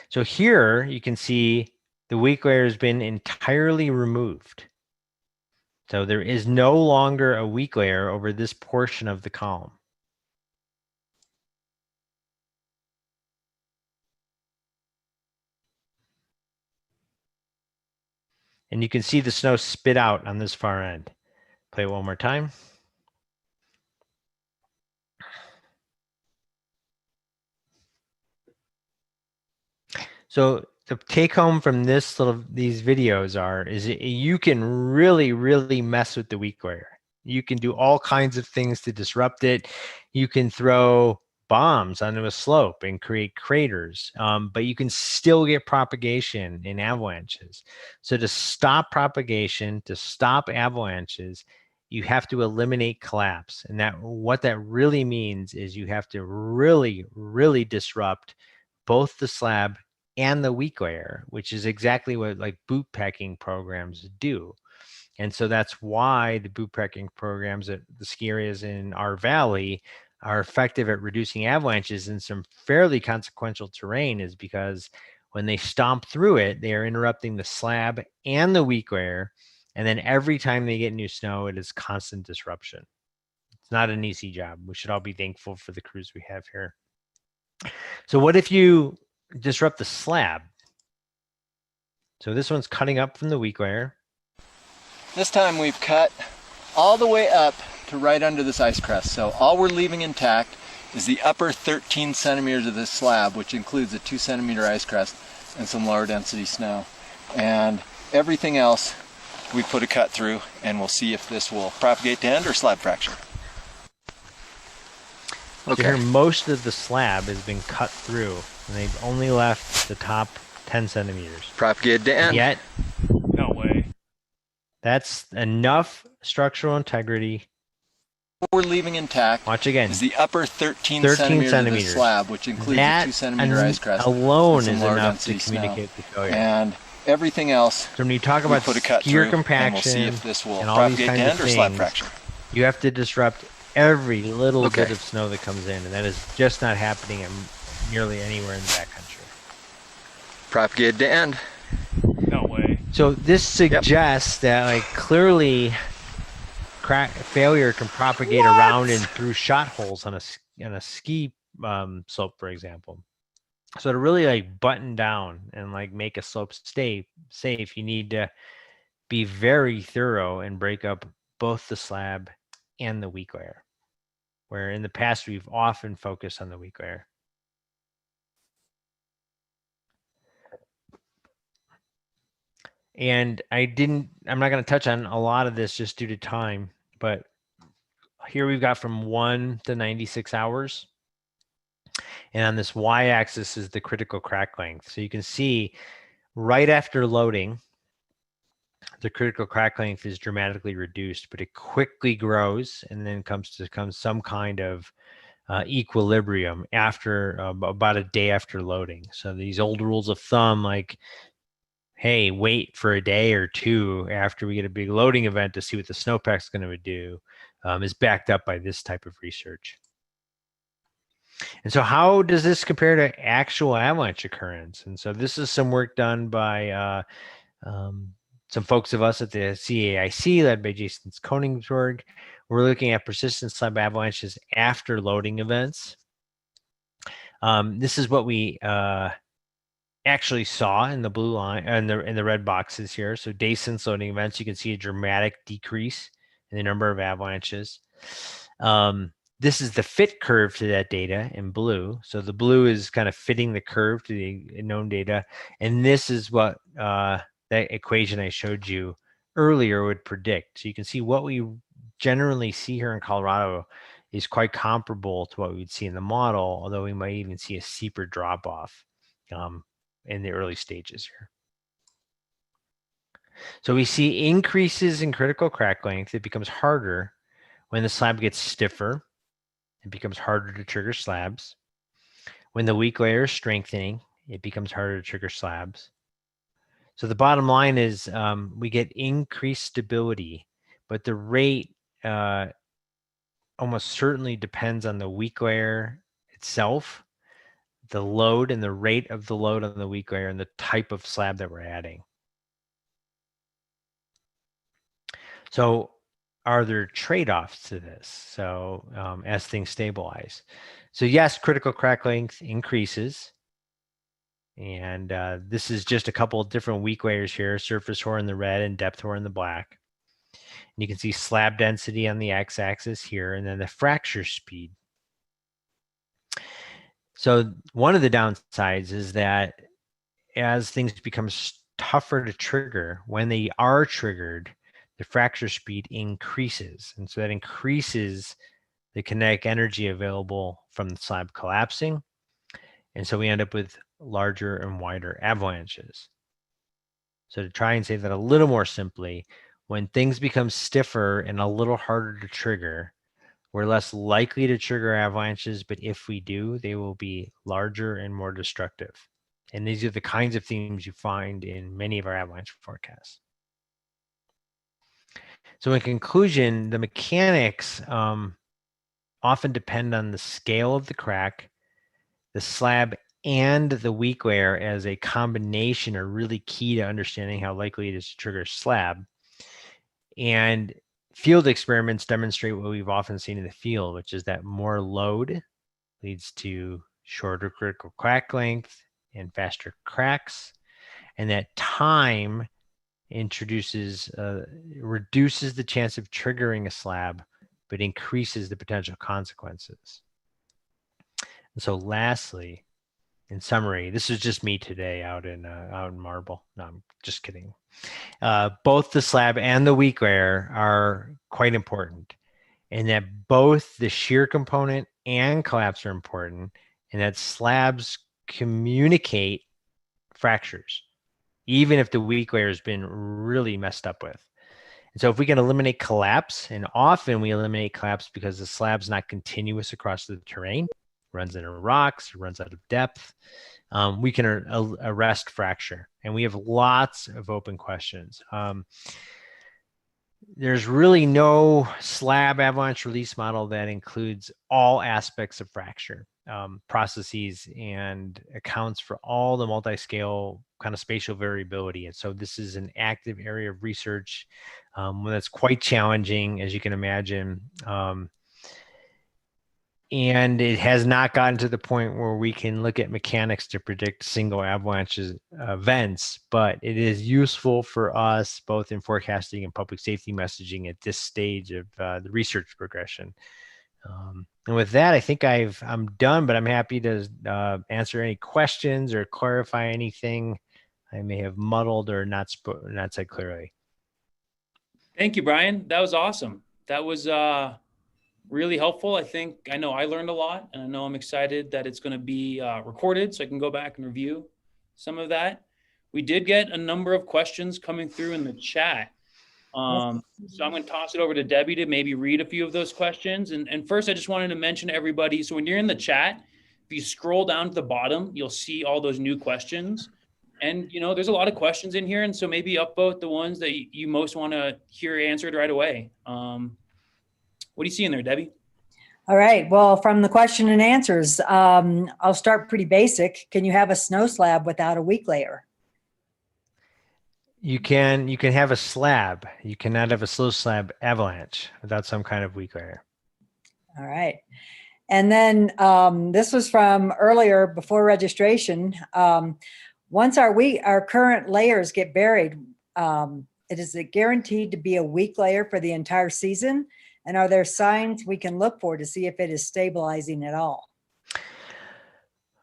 Speaker 2: So here you can see the weak layer has been entirely removed. So there is no longer a weak layer over this portion of the column. And you can see the snow spit out on this far end. Play it one more time. So the take home from these videos is you can really mess with the weak layer. You can do all kinds of things to disrupt it. You can throw bombs onto a slope and create craters, but you can still get propagation in avalanches. So to stop propagation, to stop avalanches, you have to eliminate collapse. And what that really means is you have to really disrupt both the slab and the weak layer, which is exactly what like boot packing programs do. And so that's why the boot packing programs at the ski areas in our valley are effective at reducing avalanches in some fairly consequential terrain, is because when they stomp through it, they are interrupting the slab and the weak layer. And then every time they get new snow, it is constant disruption. It's not an easy job. We should all be thankful for the crews we have here. So what if you disrupt the slab? So this one's cutting up from the weak layer.
Speaker 4: This time we've cut all the way up to right under this ice crest. So all we're leaving intact is the upper 13 centimeters of this slab, which includes a 2 centimeter ice crest and some lower density snow. And everything else we put a cut through, and we'll see if this will propagate to end or slab fracture.
Speaker 2: Okay. Here, most of the slab has been cut through, and they've only left the top 10 centimeters.
Speaker 4: Propagated to end.
Speaker 2: Yet,
Speaker 1: No way.
Speaker 2: that's enough structural integrity.
Speaker 4: What we're leaving intact,
Speaker 2: watch again,
Speaker 4: is the upper 13 centimeters of the slab, which includes a 2 centimeter ice crest
Speaker 2: alone is enough to communicate the failure.
Speaker 4: And everything else,
Speaker 2: so when you talk about skier compaction,
Speaker 4: and we'll see if this will
Speaker 2: and all these
Speaker 4: propagate to
Speaker 2: kinds
Speaker 4: end
Speaker 2: of
Speaker 4: or slab
Speaker 2: things,
Speaker 4: fracture.
Speaker 2: you have to disrupt every little bit of snow that comes in, and that is just not happening nearly anywhere in the backcountry.
Speaker 4: Propagated to end.
Speaker 1: No way.
Speaker 2: So this suggests that like clearly failure can propagate around and through shot holes on a ski slope, for example. So to really like button down and like make a slope stay safe, you need to be very thorough and break up both the slab and the weak layer, where in the past we've often focused on the weak layer. And I'm not going to touch on a lot of this just due to time, but here we've got from 1 to 96 hours. And on this y-axis is the critical crack length. So you can see right after loading, the critical crack length is dramatically reduced, but it quickly grows and then comes to some kind of equilibrium after about a day after loading. So these old rules of thumb, like, hey, wait for a day or two after we get a big loading event to see what the snowpack's going to do, is backed up by this type of research. And so how does this compare to actual avalanche occurrence? And so this is some work done by some folks of us at the CAIC, led by Jason Koningsberg. We're looking at persistent slab avalanches after loading events. This is what we actually saw in the blue line and in the red boxes here. So day since loading events, you can see a dramatic decrease in the number of avalanches. This is the fit curve to that data in blue. So the blue is kind of fitting the curve to the known data. And this is what that equation I showed you earlier would predict. So you can see what we generally see here in Colorado is quite comparable to what we would see in the model, although we might even see a steeper drop off in the early stages here. So we see increases in critical crack length. It becomes harder when the slab gets stiffer. It becomes harder to trigger slabs. When the weak layer is strengthening, it becomes harder to trigger slabs. So the bottom line is we get increased stability, but the rate almost certainly depends on the weak layer itself, the load and the rate of the load on the weak layer, and the type of slab that we're adding. So are there trade-offs to this? So as things stabilize. So yes, critical crack length increases. And this is just a couple of different weak layers here, surface ore in the red and depth ore in the black. And you can see slab density on the x-axis here, and then the fracture speed. So one of the downsides is that as things become tougher to trigger, when they are triggered, the fracture speed increases. And so that increases the kinetic energy available from the slab collapsing. And so we end up with larger and wider avalanches. So to try and say that a little more simply, when things become stiffer and a little harder to trigger, we're less likely to trigger avalanches, but if we do, they will be larger and more destructive. And these are the kinds of themes you find in many of our avalanche forecasts. So in conclusion, the mechanics often depend on the scale of the crack, the slab, and the weak layer as a combination are really key to understanding how likely it is to trigger a slab. And field experiments demonstrate what we've often seen in the field, which is that more load leads to shorter critical crack length and faster cracks, and that time reduces the chance of triggering a slab, but increases the potential consequences. And so lastly, in summary, this is just me today out in Marble. No, I'm just kidding. Both the slab and the weak layer are quite important, and that both the shear component and collapse are important, and that slabs communicate fractures, even if the weak layer has been really messed up with. And so if we can eliminate collapse, and often we eliminate collapse because the slab's not continuous across the terrain, runs into rocks, runs out of depth, we can arrest fracture. And we have lots of open questions. There's really no slab avalanche release model that includes all aspects of fracture processes and accounts for all the multi-scale kind of spatial variability. And so this is an active area of research that's quite challenging, as you can imagine. And it has not gotten to the point where we can look at mechanics to predict single avalanche events, but it is useful for us both in forecasting and public safety messaging at this stage of the research progression. And with that, I think I'm done, but I'm happy to answer any questions or clarify anything I may have muddled or not said clearly.
Speaker 1: Thank you, Brian. That was awesome. That was really helpful. I know I learned a lot, and I know I'm excited that it's going to be recorded so I can go back and review some of that. We did get a number of questions coming through in the chat. So I'm going to toss it over to Debbie to maybe read a few of those questions. And first, I just wanted to mention to everybody, so when you're in the chat, if you scroll down to the bottom, you'll see all those new questions. And, there's a lot of questions in here. And so maybe upvote the ones that you most want to hear answered right away. What do you see in there, Debbie?
Speaker 5: All right. Well, from the question and answers, I'll start pretty basic. Can you have a snow slab without a weak layer?
Speaker 2: You can have a slab. You cannot have a slow slab avalanche without some kind of weak layer.
Speaker 5: All right. And then this was from earlier before registration. Once our current layers get buried, is it guaranteed to be a weak layer for the entire season? And are there signs we can look for to see if it is stabilizing at all?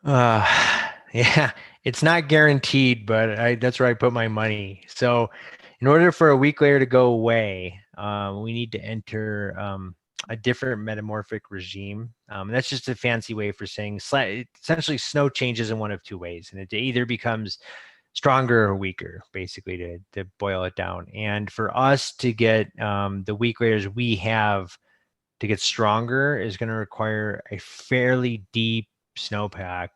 Speaker 2: Yeah, it's not guaranteed, but that's where I put my money. So in order for a weak layer to go away, we need to enter a different metamorphic regime. And that's just a fancy way for saying essentially snow changes in one of two ways. And it either becomes stronger or weaker, basically, to boil it down. And for us to get the weak layers we have to get stronger is going to require a fairly deep snowpack.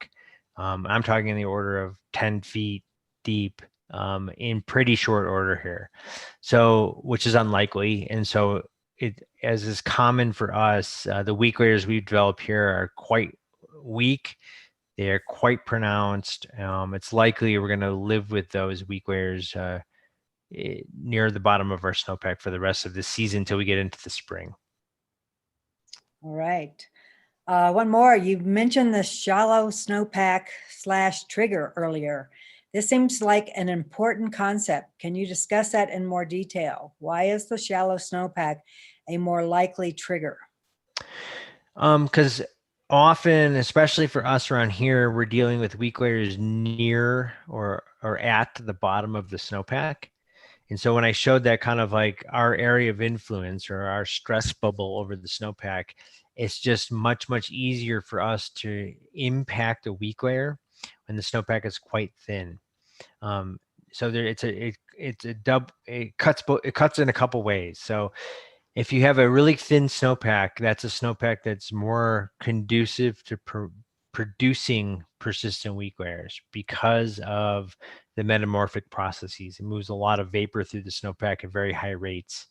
Speaker 2: I'm talking in the order of 10 feet deep in pretty short order here. So, which is unlikely. And so as is common for us, the weak layers we've developed here are quite weak. They are quite pronounced. It's likely we're going to live with those weak layers near the bottom of our snowpack for the rest of the season until we get into the spring.
Speaker 5: All right. One more. You mentioned the shallow snowpack / trigger earlier. This seems like an important concept. Can you discuss that in more detail? Why is the shallow snowpack a more likely trigger?
Speaker 2: Because often, especially for us around here, we're dealing with weak layers near or at the bottom of the snowpack. And so when I showed that kind of like our area of influence or our stress bubble over the snowpack, it's just much, much easier for us to impact a weak layer when the snowpack is quite thin. So there, it cuts in a couple ways. So if you have a really thin snowpack, that's a snowpack that's more conducive to producing persistent weak layers because of the metamorphic processes. It moves a lot of vapor through the snowpack at very high rates.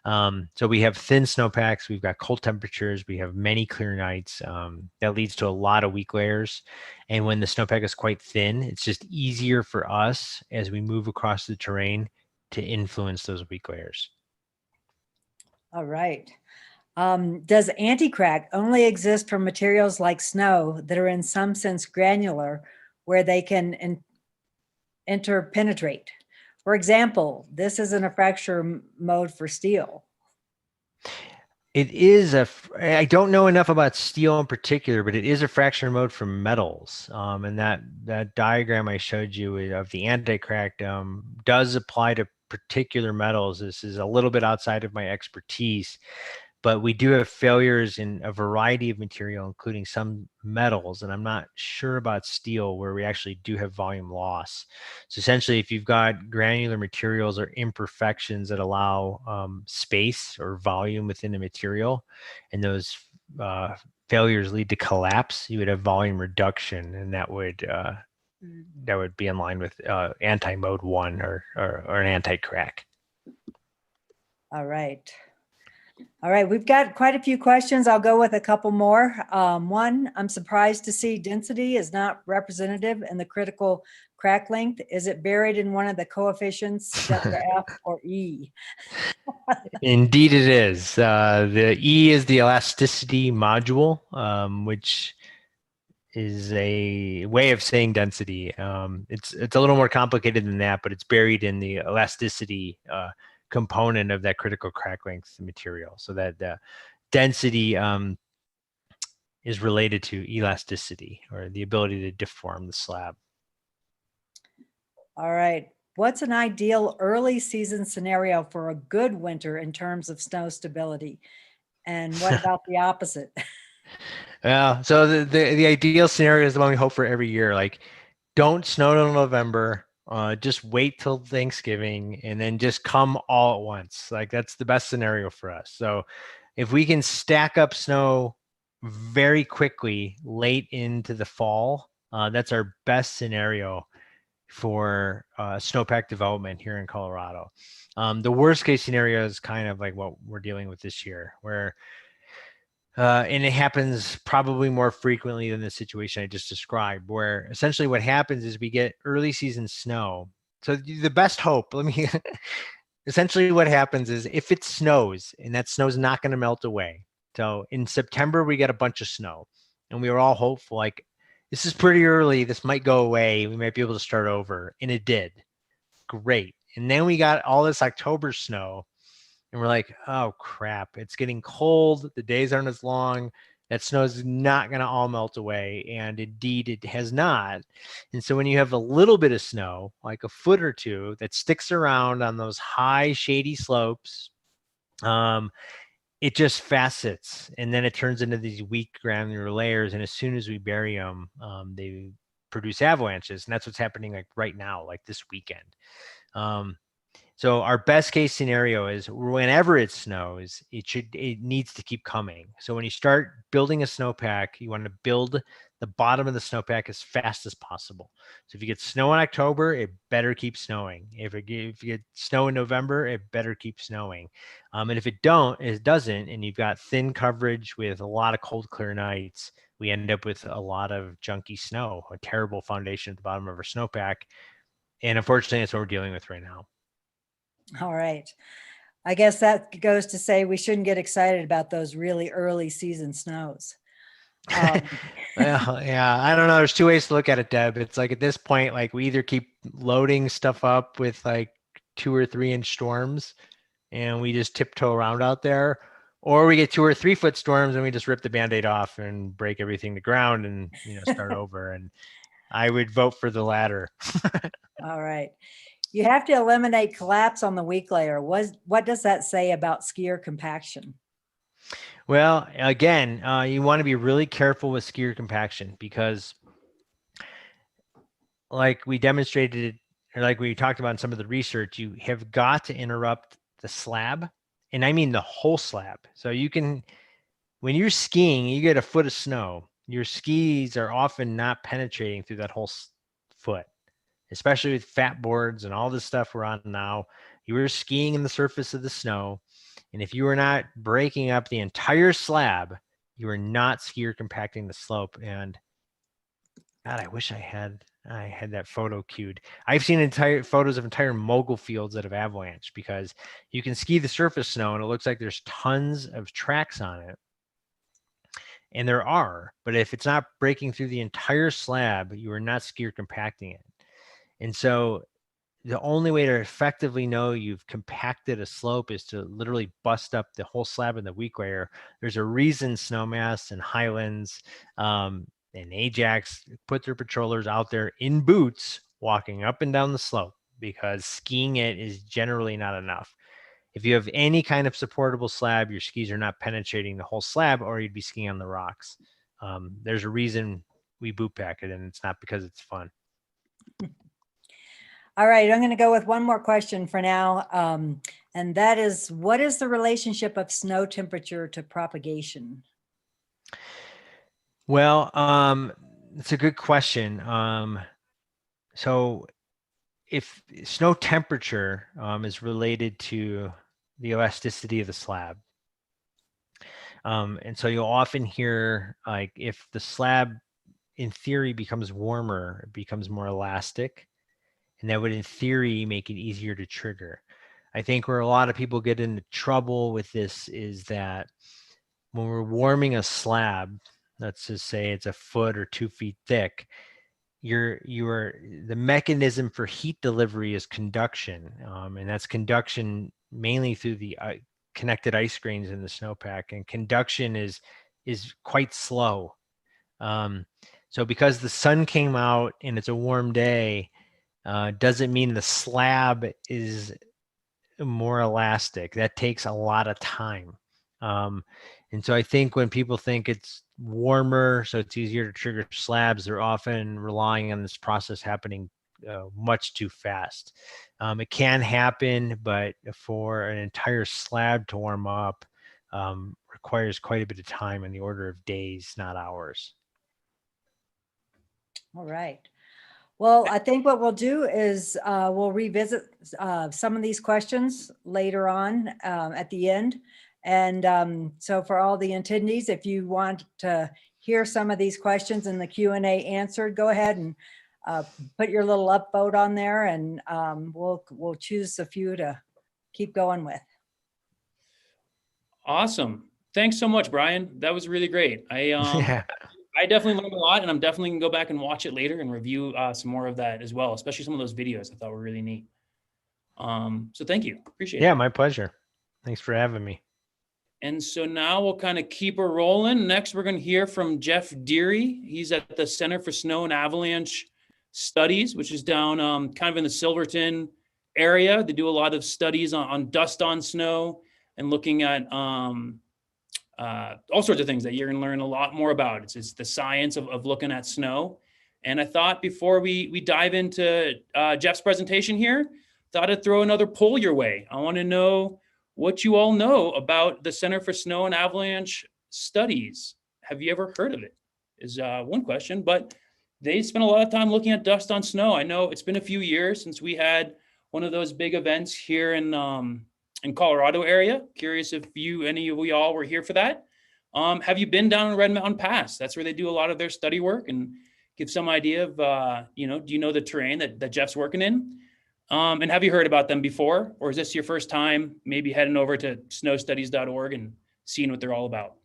Speaker 2: So we have thin snowpacks, we've got cold temperatures, we have many clear nights. That leads to a lot of weak layers. And when the snowpack is quite thin, it's just easier for us as we move across the terrain to influence those weak layers.
Speaker 5: All right. Does anti-crack only exist for materials like snow that are in some sense granular, where they can interpenetrate? For example, this isn't a fracture mode for steel.
Speaker 2: It is I don't know enough about steel in particular, but it is a fracture mode for metals. And that diagram I showed you of the anti-crack does apply to particular metals. This is a little bit outside of my expertise, but we do have failures in a variety of material, including some metals, and I'm not sure about steel where we actually do have volume loss. So essentially, if you've got granular materials or imperfections that allow space or volume within a material, and those failures lead to collapse, you would have volume reduction, and that would be in line with anti-mode 1 or an anti-crack.
Speaker 5: All right. All right, we've got quite a few questions. I'll go with a couple more. One, I'm surprised to see density is not representative in the critical crack length. Is it buried in one of the coefficients, delta F or E?
Speaker 2: Indeed it is. The E is the elasticity module, which is a way of saying density. It's a little more complicated than that, but it's buried in the elasticity component of that critical crack length material. So that density is related to elasticity, or the ability to deform the slab.
Speaker 5: All right. What's an ideal early season scenario for a good winter in terms of snow stability? And what about the opposite?
Speaker 2: So the ideal scenario is the one we hope for every year. Like, don't snow till November. Just wait till Thanksgiving and then just come all at once. Like, that's the best scenario for us. So if we can stack up snow very quickly late into the fall, that's our best scenario for snowpack development here in Colorado. The worst case scenario is kind of like what we're dealing with this year, where and it happens probably more frequently than the situation I just described, where essentially what happens is we get early season snow. So the best hope, essentially what happens is if it snows and that snow is not going to melt away. So in September, we get a bunch of snow and we were all hopeful, like, this is pretty early. This might go away. We might be able to start over. And it did. Great. And then we got all this October snow. And we're like, oh crap, it's getting cold. The days aren't as long. That snow is not going to all melt away. And indeed, it has not. And so when you have a little bit of snow, like a foot or two, that sticks around on those high shady slopes, it just facets. And then it turns into these weak granular layers. And as soon as we bury them, they produce avalanches. And that's what's happening like right now, like this weekend. So our best case scenario is whenever it snows, it needs to keep coming. So when you start building a snowpack, you want to build the bottom of the snowpack as fast as possible. So if you get snow in October, it better keep snowing. If you get snow in November, it better keep snowing. And if it doesn't, and you've got thin coverage with a lot of cold, clear nights, we end up with a lot of junky snow, a terrible foundation at the bottom of our snowpack. And unfortunately, that's what we're dealing with right now.
Speaker 5: All right. I guess that goes to say we shouldn't get excited about those really early season snows. Um,
Speaker 2: Well, yeah, I don't know. There's two ways to look at it, Deb. It's like at this point, like we either keep loading stuff up with like 2 or 3 inch storms and we just tiptoe around out there, or we get 2 or 3 foot storms and we just rip the Band-Aid off and break everything to ground and, start over. And I would vote for the latter.
Speaker 5: all right. You have to eliminate collapse on the weak layer. What does that say about skier compaction?
Speaker 2: Well, again, you want to be really careful with skier compaction because like we demonstrated, or like we talked about in some of the research, you have got to interrupt the slab. And I mean the whole slab. So you can, when you're skiing, you get a foot of snow, your skis are often not penetrating through that whole foot, especially with fat boards and all this stuff we're on now. You were skiing in the surface of the snow. And if you are not breaking up the entire slab, you are not skier compacting the slope. And God, I wish I had that photo queued. I've seen entire photos of entire mogul fields that have avalanche because you can ski the surface snow and it looks like there's tons of tracks on it. And there are, but if it's not breaking through the entire slab, you are not skier compacting it. And so the only way to effectively know you've compacted a slope is to literally bust up the whole slab in the weak layer. There's a reason Snowmass and Highlands and Ajax put their patrollers out there in boots walking up and down the slope because skiing it is generally not enough. If you have any kind of supportable slab, your skis are not penetrating the whole slab or you'd be skiing on the rocks. There's a reason we boot pack it, and it's not because it's fun.
Speaker 5: All right, I'm going to go with one more question for now. And that is, what is the relationship of snow temperature to propagation?
Speaker 2: Well, it's a good question. So if snow temperature is related to the elasticity of the slab. And so you'll often hear like if the slab in theory becomes warmer, it becomes more elastic. And that would in theory make it easier to trigger. I think where a lot of people get into trouble with this is that when we're warming a slab, let's just say it's a foot or 2 feet thick, the mechanism for heat delivery is conduction, and that's conduction mainly through the connected ice grains in the snowpack, and conduction is quite slow. So because the sun came out and it's a warm day, doesn't mean the slab is more elastic. That takes a lot of time. And so I think when people think it's warmer, so it's easier to trigger slabs, they're often relying on this process happening much too fast. It can happen, but for an entire slab to warm up requires quite a bit of time in the order of days, not hours.
Speaker 5: All right. Well, I think what we'll do is we'll revisit some of these questions later on at the end. And so for all the attendees, if you want to hear some of these questions in the Q&A answered, go ahead and put your little upvote on there, and we'll choose a few to keep going with.
Speaker 1: Awesome. Thanks so much, Brian. That was really great.
Speaker 2: Yeah.
Speaker 1: I definitely learned a lot, and I'm definitely gonna go back and watch it later and review some more of that as well, especially some of those videos I thought were really neat. So thank you. Appreciate it.
Speaker 2: Yeah, my pleasure. Thanks for having me.
Speaker 1: And so now we'll kind of keep her rolling. Next, we're going to hear from Jeff Deary. He's at the Center for Snow and Avalanche Studies, which is down kind of in the Silverton area. They do a lot of studies on dust on snow and looking at all sorts of things that you're going to learn a lot more about. It's the science of looking at snow. And I thought before we dive into Jeff's presentation here, thought I'd throw another poll your way. I want to know what you all know about the Center for Snow and Avalanche Studies. Have you ever heard of it? Is one question, but they spend a lot of time looking at dust on snow. I know it's been a few years since we had one of those big events here in Colorado area. Curious if any of y'all were here for that. Have you been down in Red Mountain Pass? That's where they do a lot of their study work and give some idea of, do you know the terrain that Jeff's working in? And have you heard about them before? Or is this your first time maybe heading over to snowstudies.org and seeing what they're all about?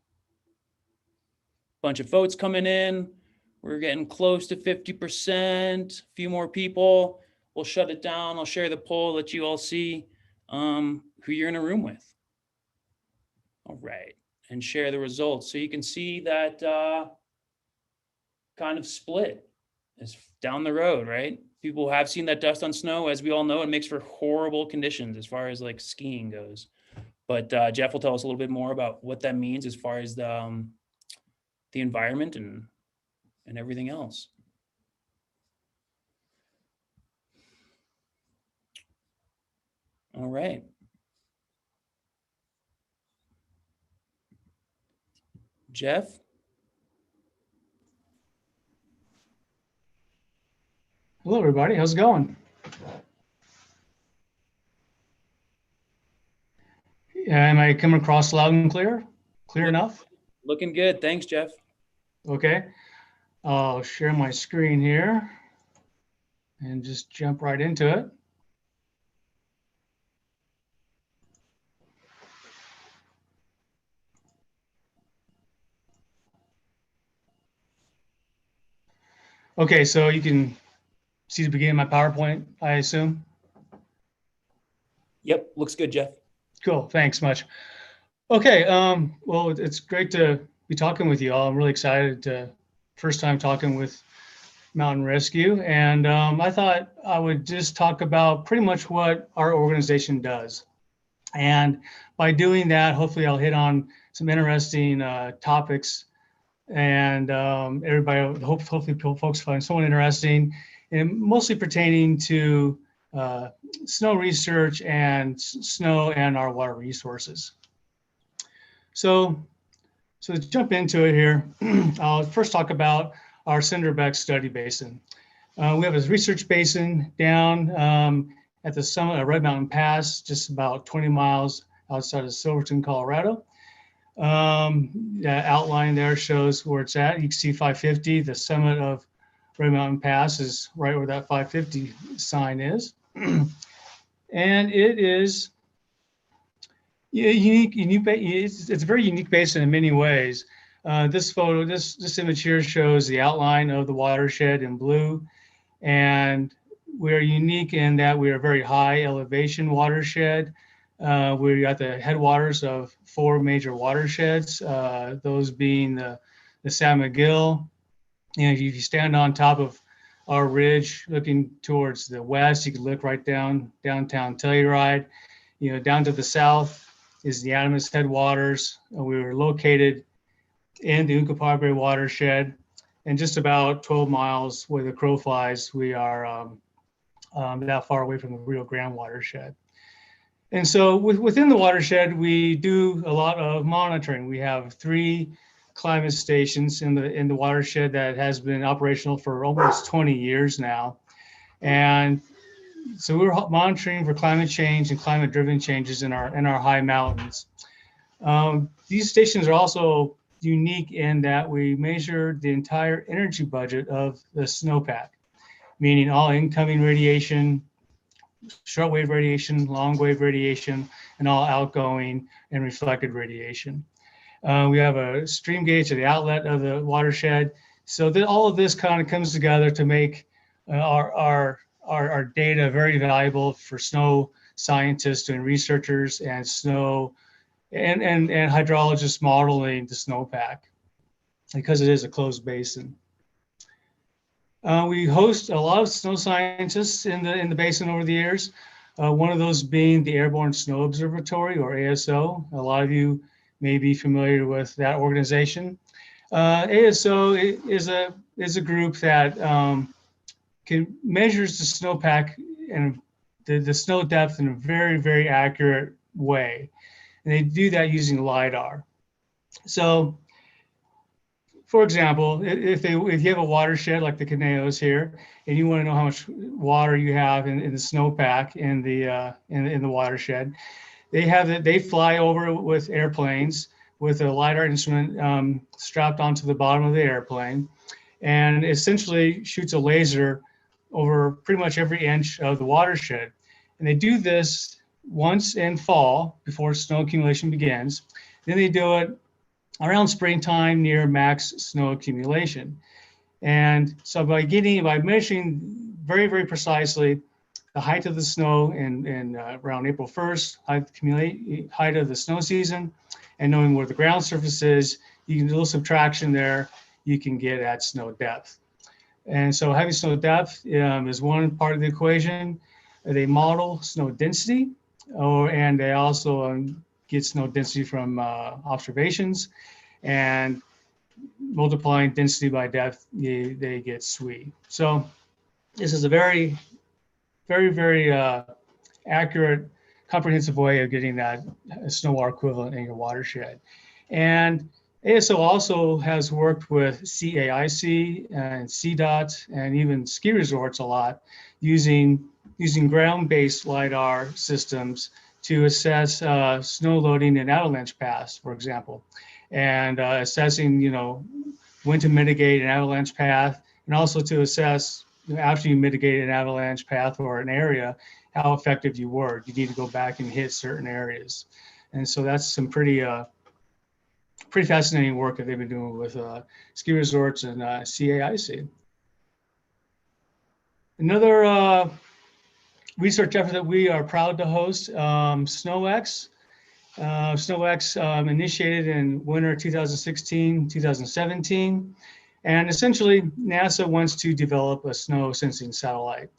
Speaker 1: Bunch of votes coming in. We're getting close to 50%, a few more people. We'll shut it down. I'll share the poll, let you all see who you're in a room with. All right, and share the results. So you can see that kind of split is down the road, right? People have seen that dust on snow. As we all know, it makes for horrible conditions as far as like skiing goes. But Jeff will tell us a little bit more about what that means as far as the environment and everything else. All right. Jeff?
Speaker 6: Hello, everybody. How's it going? Am I coming across loud and clear? Clear enough?
Speaker 1: Looking good. Thanks, Jeff.
Speaker 6: Okay. I'll share my screen here and just jump right into it. Okay, so you can see the beginning of my PowerPoint, I assume.
Speaker 1: Yep, looks good, Jeff.
Speaker 6: Cool, thanks much. Okay, well, it's great to be talking with you all. I'm really excited to first time talking with Mountain Rescue, and I thought I would just talk about pretty much what our organization does. And by doing that, hopefully I'll hit on some interesting topics, and everybody, hopefully folks find someone interesting, and mostly pertaining to snow research and snow and our water resources. So to jump into it here, I'll first talk about our Cinderbeck study basin. We have a research basin down at the summit of Red Mountain Pass, just about 20 miles outside of Silverton, Colorado. That outline there shows where it's at. You can see 550, the summit of Red Mountain Pass is right where that 550 sign is. And it is unique. It's a very unique basin in many ways. This photo, this image here shows the outline of the watershed in blue. And we're unique in that we are a very high elevation watershed. We're at the headwaters of 4 major watersheds, those being the San Miguel. You know, if you stand on top of our ridge looking towards the west, you can look right down downtown Telluride. You know, down to the south is the Animas headwaters. We were located in the Uncompahgre watershed, and just about 12 miles where the crow flies, we are that far away from the Rio Grande watershed. And so within the watershed, we do a lot of monitoring. We have 3 climate stations in the watershed that has been operational for almost 20 years now. And so we're monitoring for climate change and climate driven changes in our high mountains. These stations are also unique in that we measure the entire energy budget of the snowpack, meaning all incoming radiation, shortwave radiation, long-wave radiation, and all outgoing and reflected radiation. We have a stream gauge at the outlet of the watershed. So that all of this kind of comes together to make our data very valuable for snow scientists and researchers and snow and hydrologists modeling the snowpack, because it is a closed basin. We host a lot of snow scientists in the basin over the years. One of those being the Airborne Snow Observatory, or ASO. A lot of you may be familiar with that organization. ASO is a group that measures the snowpack and the snow depth in a very, very accurate way. And they do that using LIDAR. So, for example, if you have a watershed like the Caneos here, and you want to know how much water you have in the snowpack in the watershed, they fly over with airplanes with a LIDAR instrument strapped onto the bottom of the airplane, and essentially shoots a laser over pretty much every inch of the watershed. And they do this once in fall before snow accumulation begins. Then they do it around springtime near max snow accumulation. And so by measuring very, very precisely the height of the snow in around April 1st, height of the snow season, and knowing where the ground surface is, you can do a little subtraction there, you can get at snow depth. And so having snow depth is one part of the equation. They model snow density, and they also get snow density from observations. And multiplying density by depth, they get SWE. So this is a very, very, very accurate, comprehensive way of getting that snow water equivalent in your watershed. And ASO also has worked with CAIC and CDOT and even ski resorts a lot using ground-based LiDAR systems to assess snow loading in avalanche paths, for example, and assessing, when to mitigate an avalanche path, and also to assess, after you mitigate an avalanche path or an area, how effective you were. You need to go back and hit certain areas. And so that's some pretty fascinating work that they've been doing with ski resorts and CAIC. Another research effort that we are proud to host, SnowX. SnowX initiated in winter 2016, 2017. And essentially, NASA wants to develop a snow sensing satellite.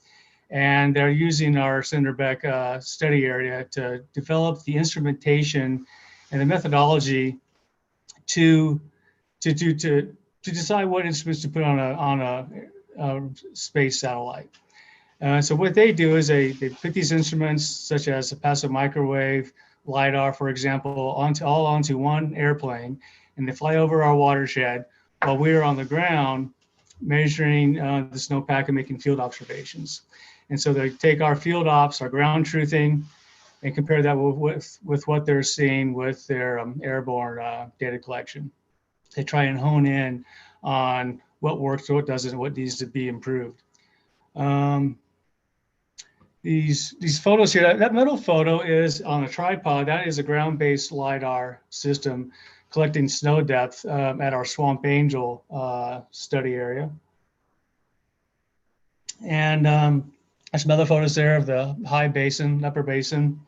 Speaker 6: And they're using our Senator Beck study area to develop the instrumentation and the methodology to decide what instruments to put on a space satellite. So what they do is they put these instruments, such as a passive microwave, LiDAR, for example, all onto one airplane, and they fly over our watershed while we're on the ground measuring the snowpack and making field observations. And so they take our field ops, our ground truthing, and compare that with what they're seeing with their airborne data collection. They try and hone in on what works, what doesn't, what needs to be improved. These photos here, that middle photo is on a tripod. That is a ground-based LiDAR system collecting snow depth at our Swamp Angel study area. And there's some other photos there of the high basin, upper basin.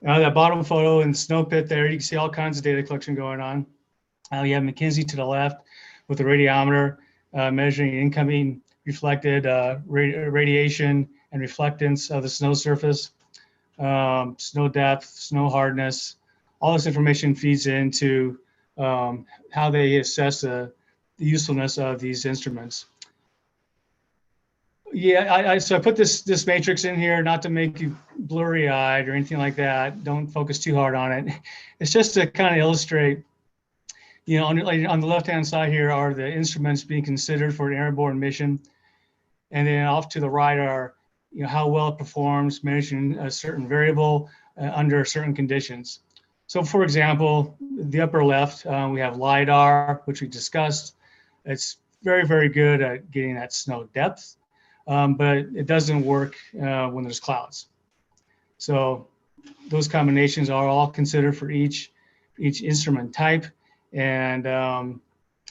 Speaker 6: That bottom photo in the snow pit there, you can see all kinds of data collection going on. You have McKinsey to the left with the radiometer measuring incoming reflected radiation and reflectance of the snow surface, snow depth, snow hardness. All this information feeds into how they assess the usefulness of these instruments. Yeah, so I put this matrix in here not to make you blurry-eyed or anything like that. Don't focus too hard on it. It's just to kind of illustrate, on the left-hand side here are the instruments being considered for an airborne mission. And then off to the right are, how well it performs, measuring a certain variable under certain conditions. So for example, the upper left, we have LiDAR, which we discussed. It's very, very good at getting that snow depth. But it doesn't work when there's clouds. So those combinations are all considered for each instrument type, and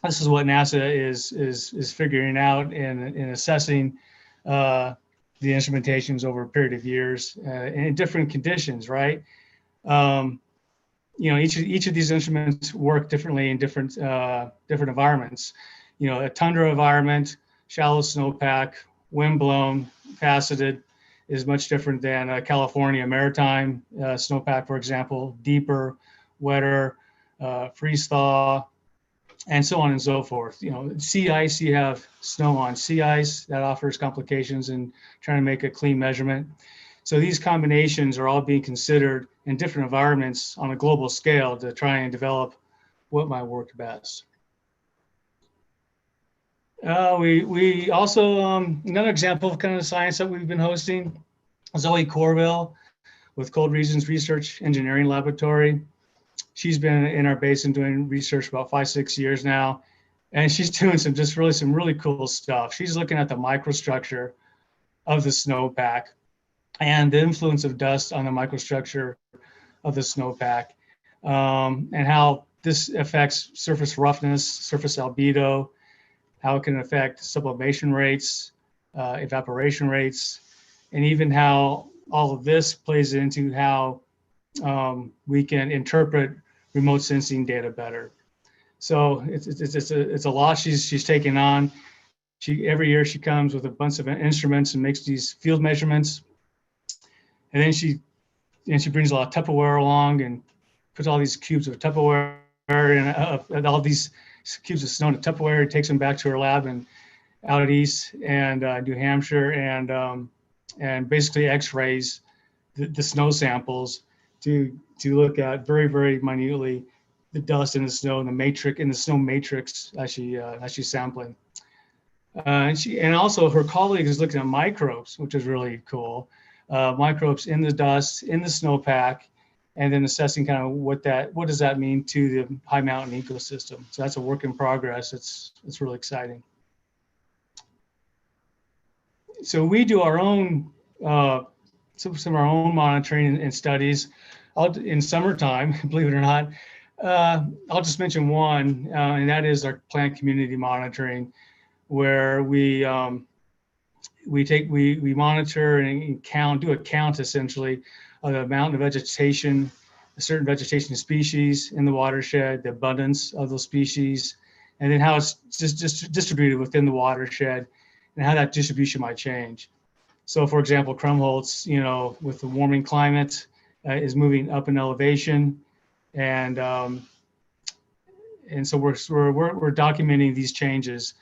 Speaker 6: this is what NASA is figuring out in assessing the instrumentations over a period of years in different conditions, right? Each of these instruments work differently in different environments. A tundra environment, shallow snowpack, wind-blown, faceted is much different than a California maritime snowpack, for example, deeper, wetter, freeze-thaw, and so on and so forth. Sea ice, you have snow on sea ice. That offers complications in trying to make a clean measurement. So these combinations are all being considered in different environments on a global scale to try and develop what might work best. We also, another example of kind of the science that we've been hosting, Zoe Corville with Cold Regions Research Engineering Laboratory. She's been in our basin doing research for about 5-6 years now, and she's doing some really cool stuff. She's looking at the microstructure of the snowpack and the influence of dust on the microstructure of the snowpack, and how this affects surface roughness, surface albedo, how it can affect sublimation rates, evaporation rates, and even how all of this plays into how we can interpret remote sensing data better. So it's a lot she's taking on. Every year she comes with a bunch of instruments and makes these field measurements, and then she brings a lot of Tupperware along and puts all these cubes of Tupperware and all these cubes of snow in Tupperware. Takes them back to her lab and out east and New Hampshire and basically X-rays the snow samples to look at very, very minutely the dust in the snow and the snow matrix as she's sampling. And also her colleague is looking at microbes, which is really cool. Microbes in the dust, in the snowpack, and then assessing kind of what does that mean to the high mountain ecosystem. So that's a work in progress. It's really exciting. So we do our own some of our own monitoring and studies in summertime, believe it or not. I'll just mention one, and that is our plant community monitoring, where we monitor and do a count essentially of the amount of vegetation, a certain vegetation species in the watershed, the abundance of those species, and then how it's just distributed within the watershed and how that distribution might change. So for example, Krumholtz, with the warming climate is moving up in elevation, and so we're documenting these changes.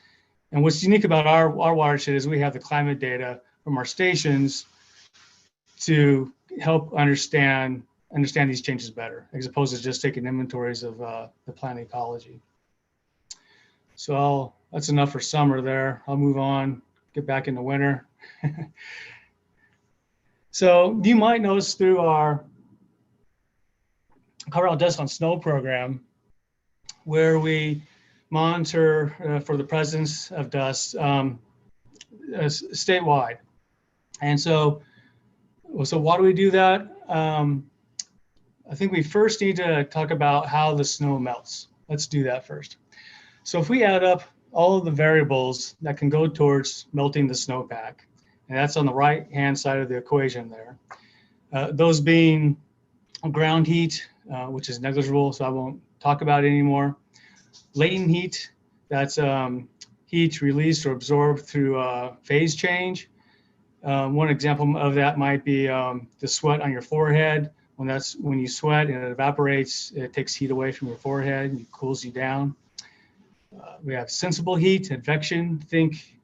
Speaker 6: And what's unique about our watershed is we have the climate data from our stations to help understand these changes better, as opposed to just taking inventories of the plant ecology. So that's enough for summer there. I'll move on, get back into winter. So you might notice through our Colorado Dust on Snow program, where we monitor for the presence of dust statewide. And so why do we do that? I think we first need to talk about how the snow melts. Let's do that first. So if we add up all of the variables that can go towards melting the snowpack, and that's on the right-hand side of the equation there, those being ground heat, which is negligible, so I won't talk about it anymore. Latent heat, that's heat released or absorbed through phase change. One example of that might be the sweat on your forehead. When you sweat and it evaporates, it takes heat away from your forehead and it cools you down. We have sensible heat, advection, think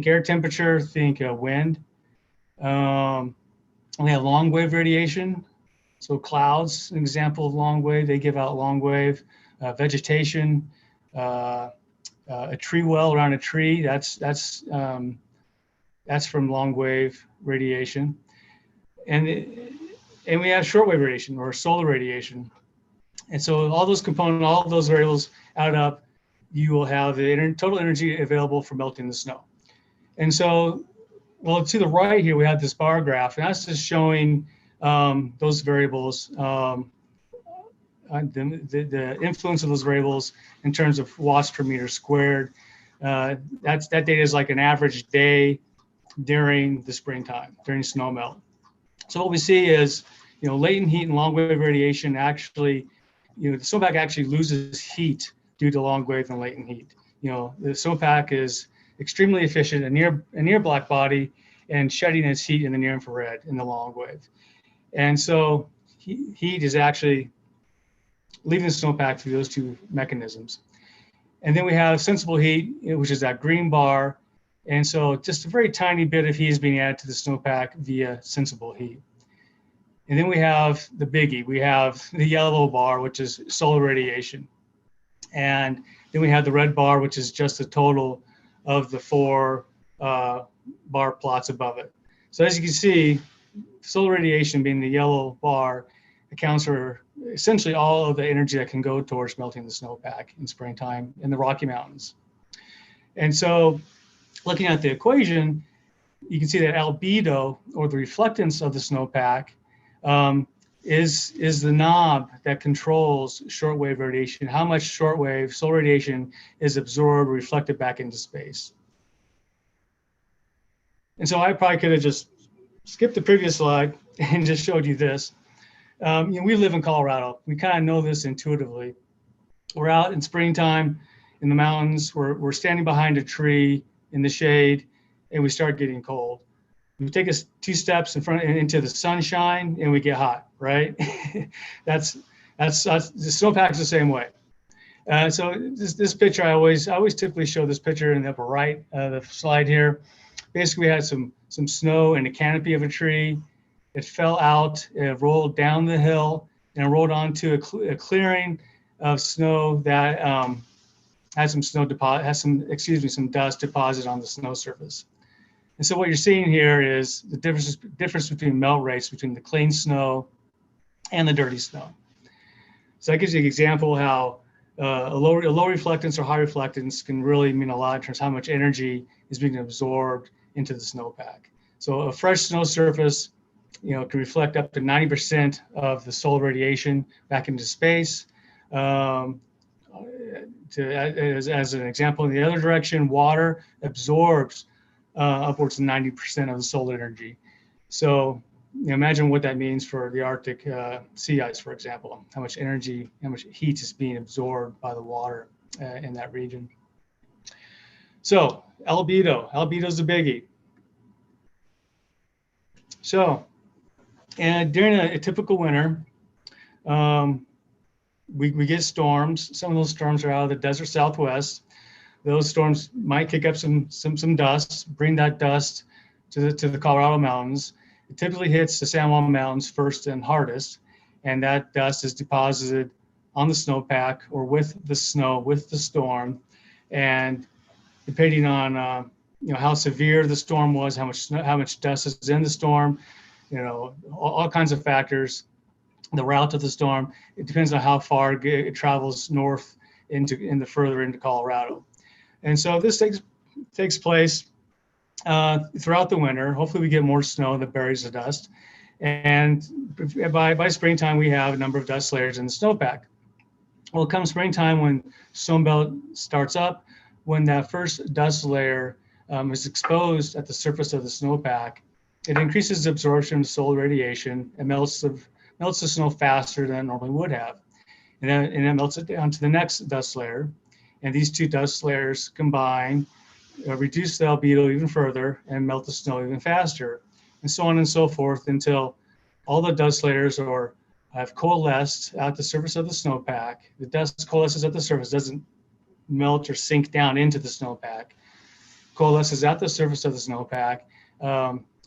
Speaker 6: air temperature, think wind. We have long wave radiation. So clouds, an example of long wave, they give out long wave. Vegetation, a tree well around a tree, that's from long wave radiation. And we have shortwave radiation or solar radiation. And so all those components, all of those variables add up, you will have the total energy available for melting the snow. And so, well, to the right here, we have this bar graph, and that's just showing those variables, the influence of those variables in terms of watts per meter squared. That data is like an average day during the springtime, during snow melt. So what we see is, latent heat and long wave radiation actually, the snowpack actually loses heat due to long wave and latent heat. The snowpack is extremely efficient, a near black body, and shedding its heat in the near infrared in the long wave. And so heat is actually leaving the snowpack through those two mechanisms. And then we have sensible heat, which is that green bar. And so just a very tiny bit of heat is being added to the snowpack via sensible heat. And then we have the biggie. We have the yellow bar, which is solar radiation. And then we have the red bar, which is just the total of the four bar plots above it. So as you can see, solar radiation, being the yellow bar, accounts for essentially all of the energy that can go towards melting the snowpack in springtime in the Rocky Mountains. And so looking at the equation, you can see that albedo, or the reflectance of the snowpack, is the knob that controls shortwave radiation, how much shortwave solar radiation is absorbed, reflected back into space. And so I probably could have just skipped the previous slide and just showed you this. We live in Colorado. We kind of know this intuitively. We're out in springtime in the mountains. We're standing behind a tree in the shade, and we start getting cold. We take us 2 steps in front into the sunshine, and we get hot, right? that's the snowpack's the same way. So this picture, I always typically show this picture in the upper right of the slide here. Basically, we had some snow in the canopy of a tree. It fell out, it rolled down the hill, and it rolled onto a clearing of snow that has some dust deposit on the snow surface. And so what you're seeing here is the difference between melt rates between the clean snow and the dirty snow. So that gives you an example how a low reflectance or high reflectance can really mean a lot in terms of how much energy is being absorbed into the snowpack. So a fresh snow surface, can reflect up to 90% of the solar radiation back into space. As an example, in the other direction, water absorbs upwards of 90% of the solar energy. So imagine what that means for the Arctic sea ice, for example, how much energy, how much heat is being absorbed by the water in that region. So albedo is a biggie. So, and during a typical winter, we get storms. Some of those storms are out of the desert Southwest. Those storms might kick up some dust, bring that dust to the Colorado mountains. It typically hits the San Juan Mountains first and hardest, and that dust is deposited on the snowpack or with the snow, with the storm. And depending on how severe the storm was, how much dust is in the storm, all kinds of factors, the route of the storm, it depends on how far it travels north further into Colorado. And so this takes place throughout the winter. Hopefully we get more snow that buries the dust. And by springtime, we have a number of dust layers in the snowpack. Well, come springtime, when snowmelt starts up, when that first dust layer is exposed at the surface of the snowpack, it increases the absorption of solar radiation and melts the snow faster than it normally would have. And then it melts it down to the next dust layer. And these 2 dust layers combine, reduce the albedo even further and melt the snow even faster, and so on and so forth until all the dust layers have coalesced at the surface of the snowpack. The dust coalesces at the surface, doesn't melt or sink down into the snowpack, coalesces at the surface of the snowpack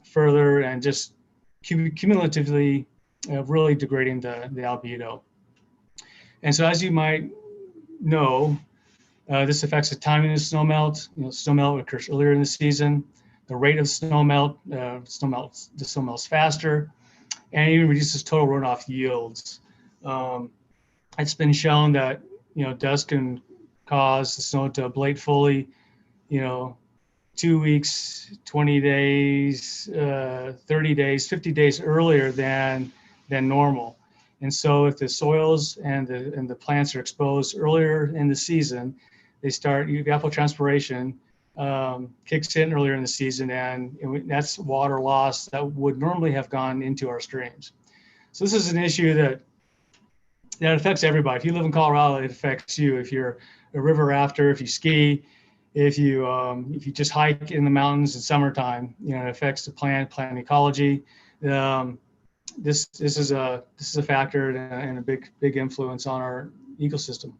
Speaker 6: further and just cumulatively really degrading the albedo. And so as you might know, this affects the timing of snowmelt. Snowmelt occurs earlier in the season. The rate of snowmelt, the snow melts faster, and even reduces total runoff yields. It's been shown that dust can cause the snow to ablate fully, 2 weeks, 20 days, 30 days, 50 days earlier than normal. And so if the soils and the plants are exposed earlier in the season, they start, evapotranspiration kicks in earlier in the season, and that's water loss that would normally have gone into our streams. So this is an issue that affects everybody. If you live in Colorado, it affects you. If you're a river rafter, if you ski, if you just hike in the mountains in summertime, it affects the plant ecology. This is a factor and a big influence on our ecosystem.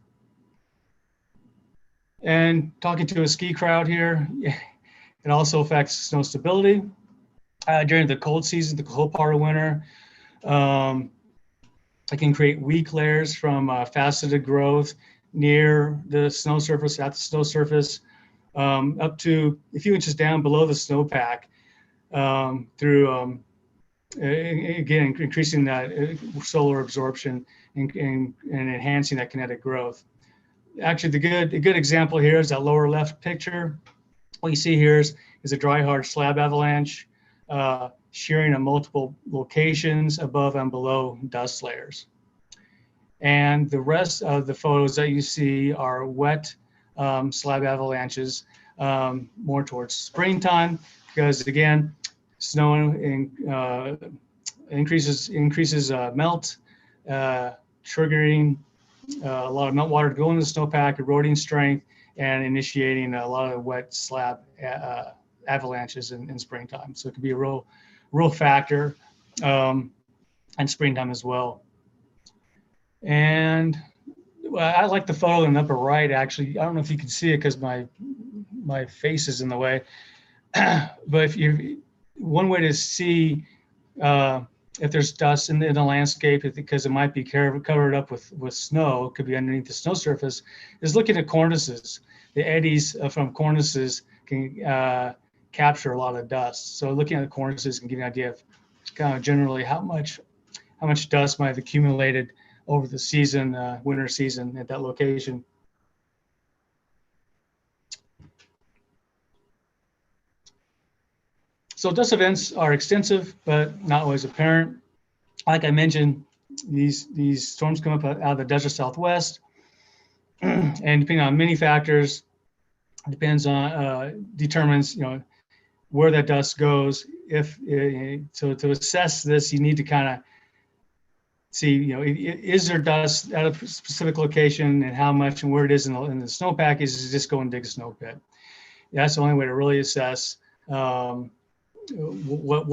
Speaker 6: And talking to a ski crowd here, it also affects snow stability during the cold season, the cold part of winter. It can create weak layers from faceted growth near the snow surface, at the snow surface, up to a few inches down below the snowpack, through again increasing that solar absorption and enhancing that kinetic growth. Actually, the good example here is that lower left picture. What you see here is a dry hard slab avalanche. shearing at multiple locations above and below dust layers. And the rest of the photos that you see are wet slab avalanches, more towards springtime, because again, snow increases melt, triggering a lot of meltwater to go in the snowpack, eroding strength, and initiating a lot of wet slab avalanches in springtime. So it could be a real factor in springtime as well. And I like the photo in the upper right, actually. I don't know if you can see it because my face is in the way. But one way to see if there's dust in the landscape, because it might be covered up with snow, it could be underneath the snow surface, is looking at cornices. The eddies from cornices can capture a lot of dust. So looking at the cornices can give you an idea of kind of generally how much dust might have accumulated over the season, winter season at that location. So dust events are extensive, but not always apparent. Like I mentioned, these storms come up out of the desert Southwest, and depending on many factors, determines where that dust goes. So to assess this, you need to kind of see, is there dust at a specific location and how much and where it is in the snowpack? Is just go and dig a snow pit. That's the only way to really assess what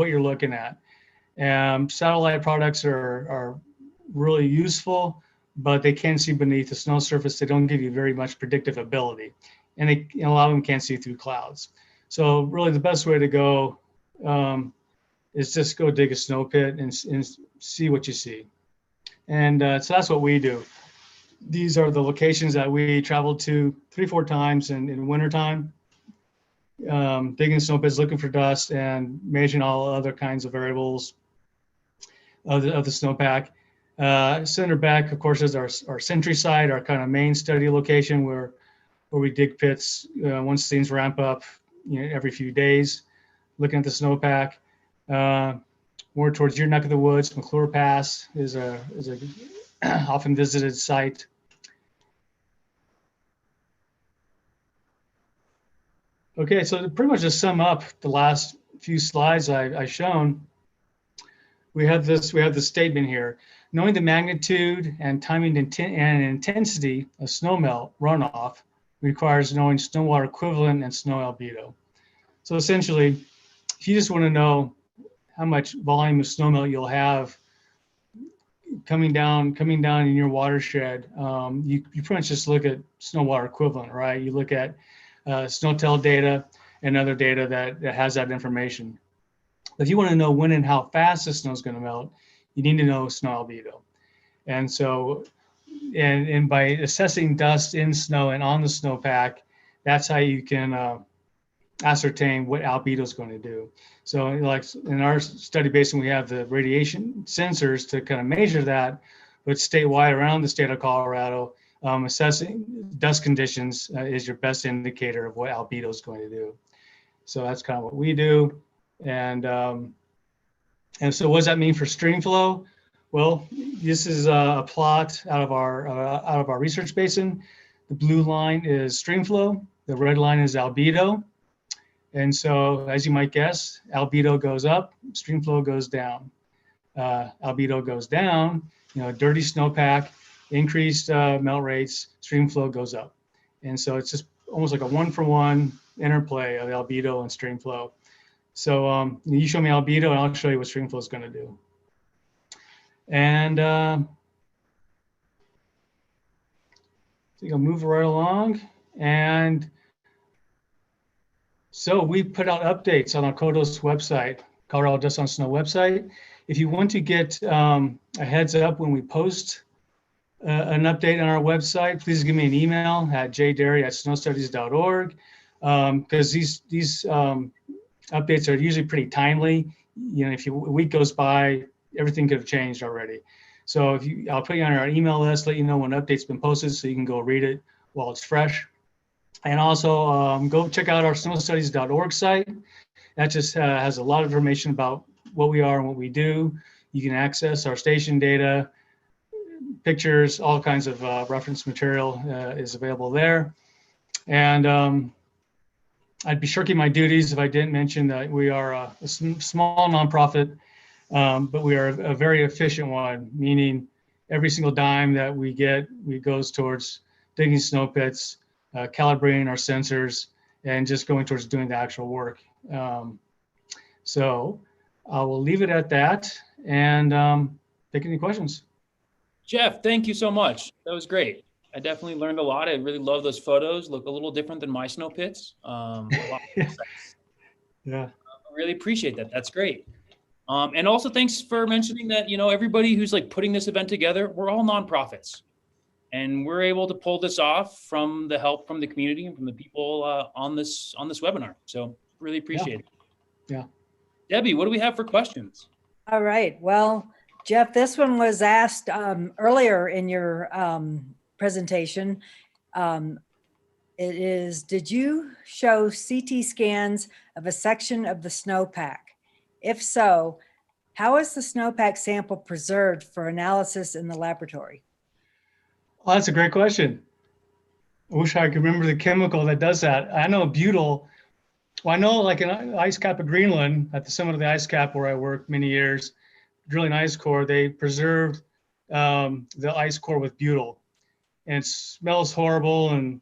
Speaker 6: you're looking at. Satellite products are really useful, but they can see beneath the snow surface. They don't give you very much predictive ability, and a lot of them can't see through clouds. So really the best way to go is just go dig a snow pit and see what you see. And so that's what we do. These are the locations that we traveled to 3-4 times in wintertime, digging snow pits, looking for dust, and measuring all other kinds of variables of the snowpack. Center back, of course, is our sentry site, our kind of main study location where we dig pits once things ramp up, every few days, looking at the snowpack. More towards your neck of the woods, McClure Pass is a often visited site. Okay, so to pretty much just sum up the last few slides I've shown, we have this statement here. Knowing the magnitude and timing and intensity of snowmelt runoff requires knowing snowwater equivalent and snow albedo. So essentially, if you just want to know how much volume of snowmelt you'll have coming down in your watershed, you pretty much just look at snowwater equivalent, right? You look at SNOWTEL data and other data that has that information. If you want to know when and how fast the snow is going to melt, you need to know snow albedo. And so, and by assessing dust in snow and on the snowpack, that's how you can ascertain what albedo is going to do. So like in our study basin, we have the radiation sensors to kind of measure that, but statewide around the state of Colorado, assessing dust conditions is your best indicator of what albedo is going to do. So that's kind of what we do. And so what does that mean for stream flow? Well, this is a plot out of our research basin. The blue line is stream flow. The red line is albedo. And so, as you might guess, albedo goes up, stream flow goes down. Albedo goes down, dirty snowpack, increased melt rates, stream flow goes up. And so it's just almost like a one-for-one interplay of albedo and stream flow. So you show me albedo and I'll show you what stream flow is going to do. And I think I'll move right along. And so we put out updates on our CODOS website, Colorado Dust on Snow website. If you want to get a heads up when we post an update on our website, please give me an email at jderry@snowstudies.org, because these updates are usually pretty timely. If a week goes by, everything could have changed already. So I'll put you on our email list, let you know when update's been posted so you can go read it while it's fresh. And also go check out our snowstudies.org site. That just has a lot of information about what we are and what we do. You can access our station data, pictures, all kinds of reference material is available there. And I'd be shirking my duties if I didn't mention that we are a small nonprofit, but we are a very efficient one, meaning every single dime that we get, goes towards digging snow pits, calibrating our sensors, and just going towards doing the actual work. So I will leave it at that and take any questions.
Speaker 1: Jeff, thank you so much. That was great. I definitely learned a lot. I really love those photos. Look a little different than my snow pits. A lot more precise.
Speaker 6: Yeah.
Speaker 1: I really appreciate that. That's great. And also thanks for mentioning that, you know, everybody who's like putting this event together, we're all nonprofits. And we're able to pull this off from the help from the community and from the people on this webinar. So really appreciate it.
Speaker 6: Yeah.
Speaker 1: Debbie, what do we have for questions?
Speaker 5: All right. Well, Jeff, this one was asked earlier in your presentation. It is, did you show CT scans of a section of the snowpack? If so, how is the snowpack sample preserved for analysis in the laboratory?
Speaker 6: Well, that's a great question. I wish I could remember the chemical that does that. I know butyl. Well, I know like in ice cap of Greenland, at the summit of the ice cap where I worked many years, drilling ice core, they preserved the ice core with butyl. And it smells horrible and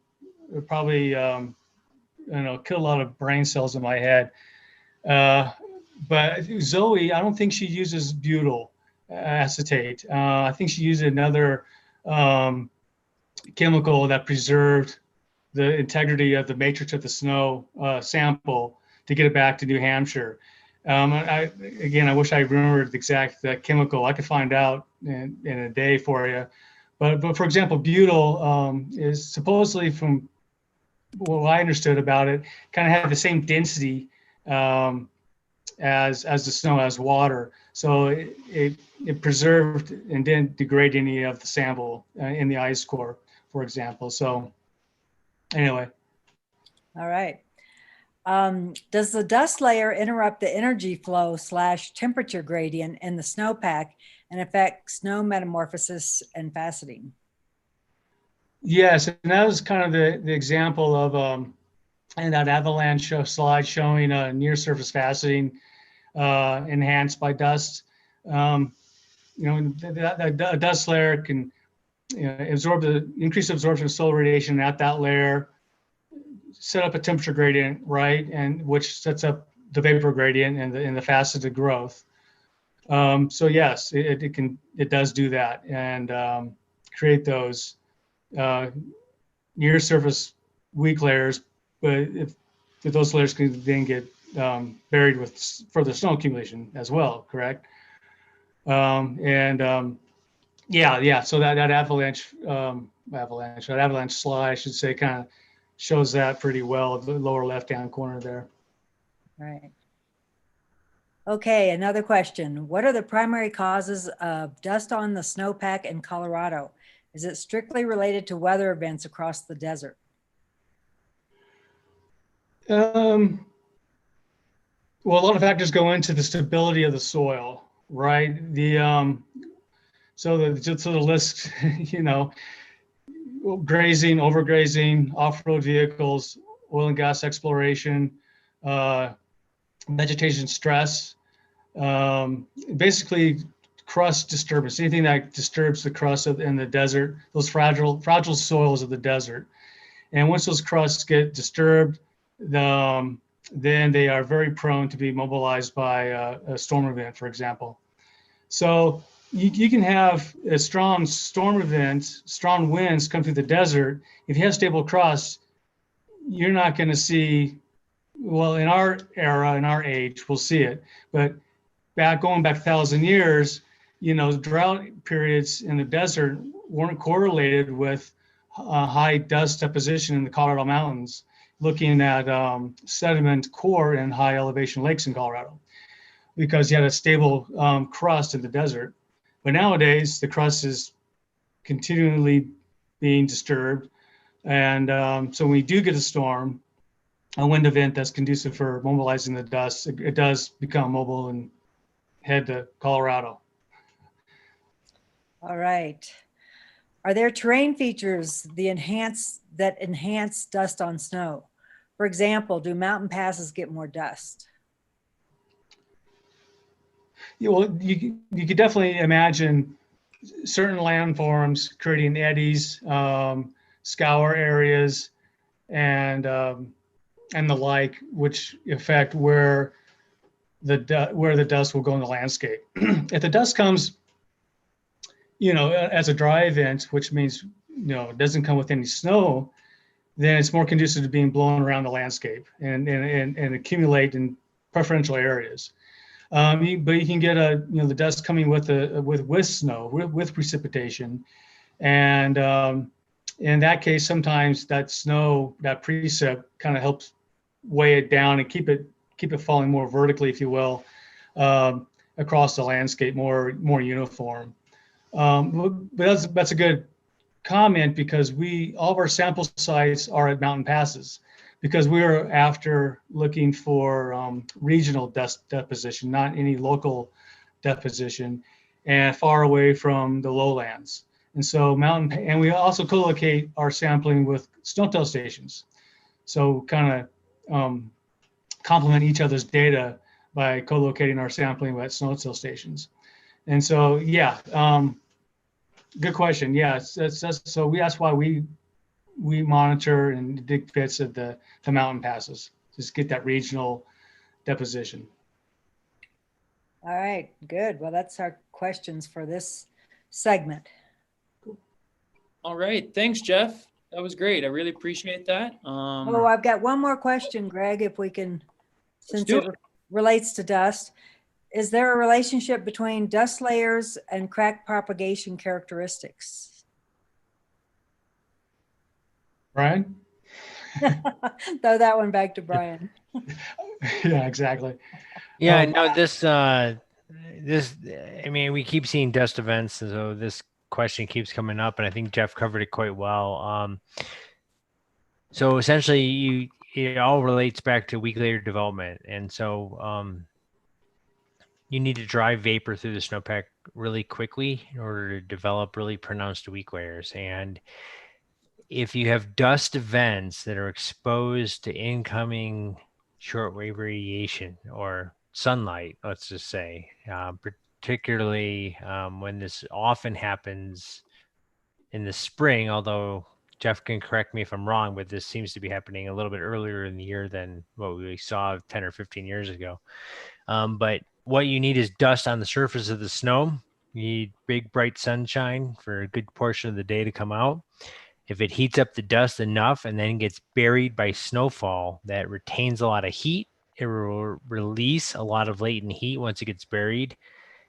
Speaker 6: it probably killed a lot of brain cells in my head. But Zoe, I don't think she uses butyl acetate. I think she used another chemical that preserved the integrity of the matrix of the snow sample to get it back to New Hampshire. I wish I remembered the exact chemical. I could find out in a day for you. But for example, butyl is supposedly, from what I understood about it, kind of had the same density as the snow, as water. So it preserved and didn't degrade any of the sample in the ice core, for example. So anyway.
Speaker 5: All right. Does the dust layer interrupt the energy flow / temperature gradient in the snowpack and affect snow metamorphosis and faceting?
Speaker 6: Yes, and that was kind of the example of in that avalanche slide showing near surface faceting enhanced by dust. The dust layer can absorb the increased absorption of solar radiation at that layer, set up a temperature gradient, right, and which sets up the vapor gradient and the faceted growth. So yes, it does do that and create those near surface weak layers, but if those layers can then get buried with further snow accumulation as well, correct? So that avalanche slide, I should say, kind of shows that pretty well, the lower left-hand corner there.
Speaker 5: Right. Okay, another question. What are the primary causes of dust on the snowpack in Colorado? Is it strictly related to weather events across the desert?
Speaker 6: Well, a lot of factors go into the stability of the soil, right? So the list, grazing, overgrazing, off-road vehicles, oil and gas exploration, vegetation stress, basically crust disturbance, anything that disturbs the crust in the desert, those fragile soils of the desert. And once those crusts get disturbed, then they are very prone to be mobilized by a storm event, for example. So you can have a strong storm event, strong winds come through the desert. If you have stable crust, you're not going to see, well, in our era, in our age, we'll see it. But going back 1,000 years, drought periods in the desert weren't correlated with high dust deposition in the Colorado mountains, looking at sediment core in high elevation lakes in Colorado, because you had a stable crust in the desert. But nowadays, the crust is continually being disturbed. And so when we do get a storm, a wind event that's conducive for mobilizing the dust, it does become mobile and head to Colorado.
Speaker 5: All right. Are there terrain features that enhance dust on snow? For example, do mountain passes get more dust?
Speaker 6: Yeah, well, you could definitely imagine certain landforms creating eddies, scour areas, and the like, which affect where the dust will go in the landscape. If the dust comes, as a dry event, which means it doesn't come with any snow, then it's more conducive to being blown around the landscape and accumulate in preferential areas. But you can get the dust coming with snow, with precipitation, and in that case, sometimes that snow, that precip, kind of helps weigh it down and keep it falling more vertically, if you will, across the landscape, more uniform. But that's a good comment, because all of our sample sites are at mountain passes, because we're after looking for regional dust deposition, not any local deposition, and far away from the lowlands. And so and we also co-locate our sampling with snowtail stations. So kind of complement each other's data by co-locating our sampling at snowtail stations. And so, yeah, good question. Yeah, that's why we monitor and dig pits at the mountain passes, just get that regional deposition.
Speaker 5: All right, good. Well, that's our questions for this segment.
Speaker 1: All right. Thanks, Jeff. That was great. I really appreciate that.
Speaker 5: Oh, I've got one more question, Greg, if we can, since
Speaker 1: do
Speaker 5: it relates to dust. Is there a relationship between dust layers and crack propagation characteristics?
Speaker 6: Brian?
Speaker 5: Throw that one back to Brian.
Speaker 6: Yeah, exactly.
Speaker 2: Yeah, no, I mean, we keep seeing dust events, so this question keeps coming up, and I think Jeff covered it quite well. So essentially, it all relates back to weak layer development, and so you need to drive vapor through the snowpack really quickly in order to develop really pronounced weak layers. And if you have dust events that are exposed to incoming shortwave radiation or sunlight, let's just say, particularly when this often happens in the spring, although Jeff can correct me if I'm wrong, but this seems to be happening a little bit earlier in the year than what we saw 10 or 15 years ago. But what you need is dust on the surface of the snow. You need big, bright sunshine for a good portion of the day to come out. If it heats up the dust enough and then gets buried by snowfall that retains a lot of heat, it will release a lot of latent heat once it gets buried.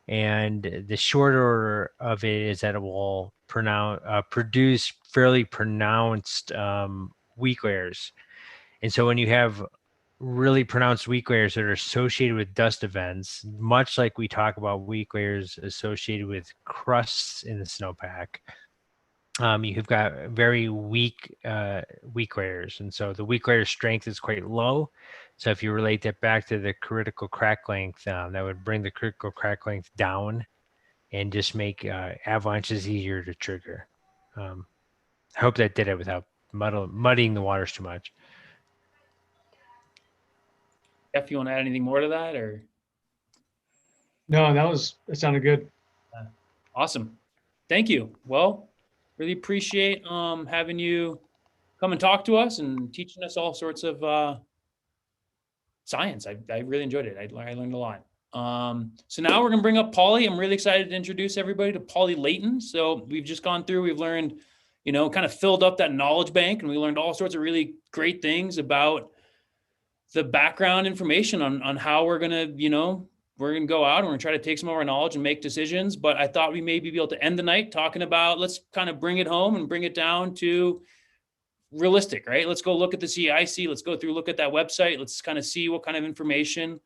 Speaker 2: And the short order of it is that it will produce fairly pronounced weak layers. And so when you have really pronounced weak layers that are associated with dust events, much like we talk about weak layers associated with crusts in the snowpack, you've got very weak layers. And so the weak layer strength is quite low. So if you relate that back to the critical crack length, that would bring the critical crack length down and just make avalanches easier to trigger. I hope that did it without muddying the waters too much.
Speaker 1: Jeff, you want to add anything more to that, or?
Speaker 6: No, it sounded good.
Speaker 1: Awesome. Thank you. Well, really appreciate having you come and talk to us and teaching us all sorts of science. I really enjoyed it. I learned a lot. So now we're going to bring up Polly. I'm really excited to introduce everybody to Polly Layton. So we've just gone through, we've learned, kind of filled up that knowledge bank, and we learned all sorts of really great things about the background information on how we're going to, we're going to go out and we're going to try to take some of our knowledge and make decisions. But I thought we maybe be able to end the night talking about, let's kind of bring it home and bring it down to realistic, right? Let's go look at the CIC. Let's go through, look at that website. Let's kind of see what kind of information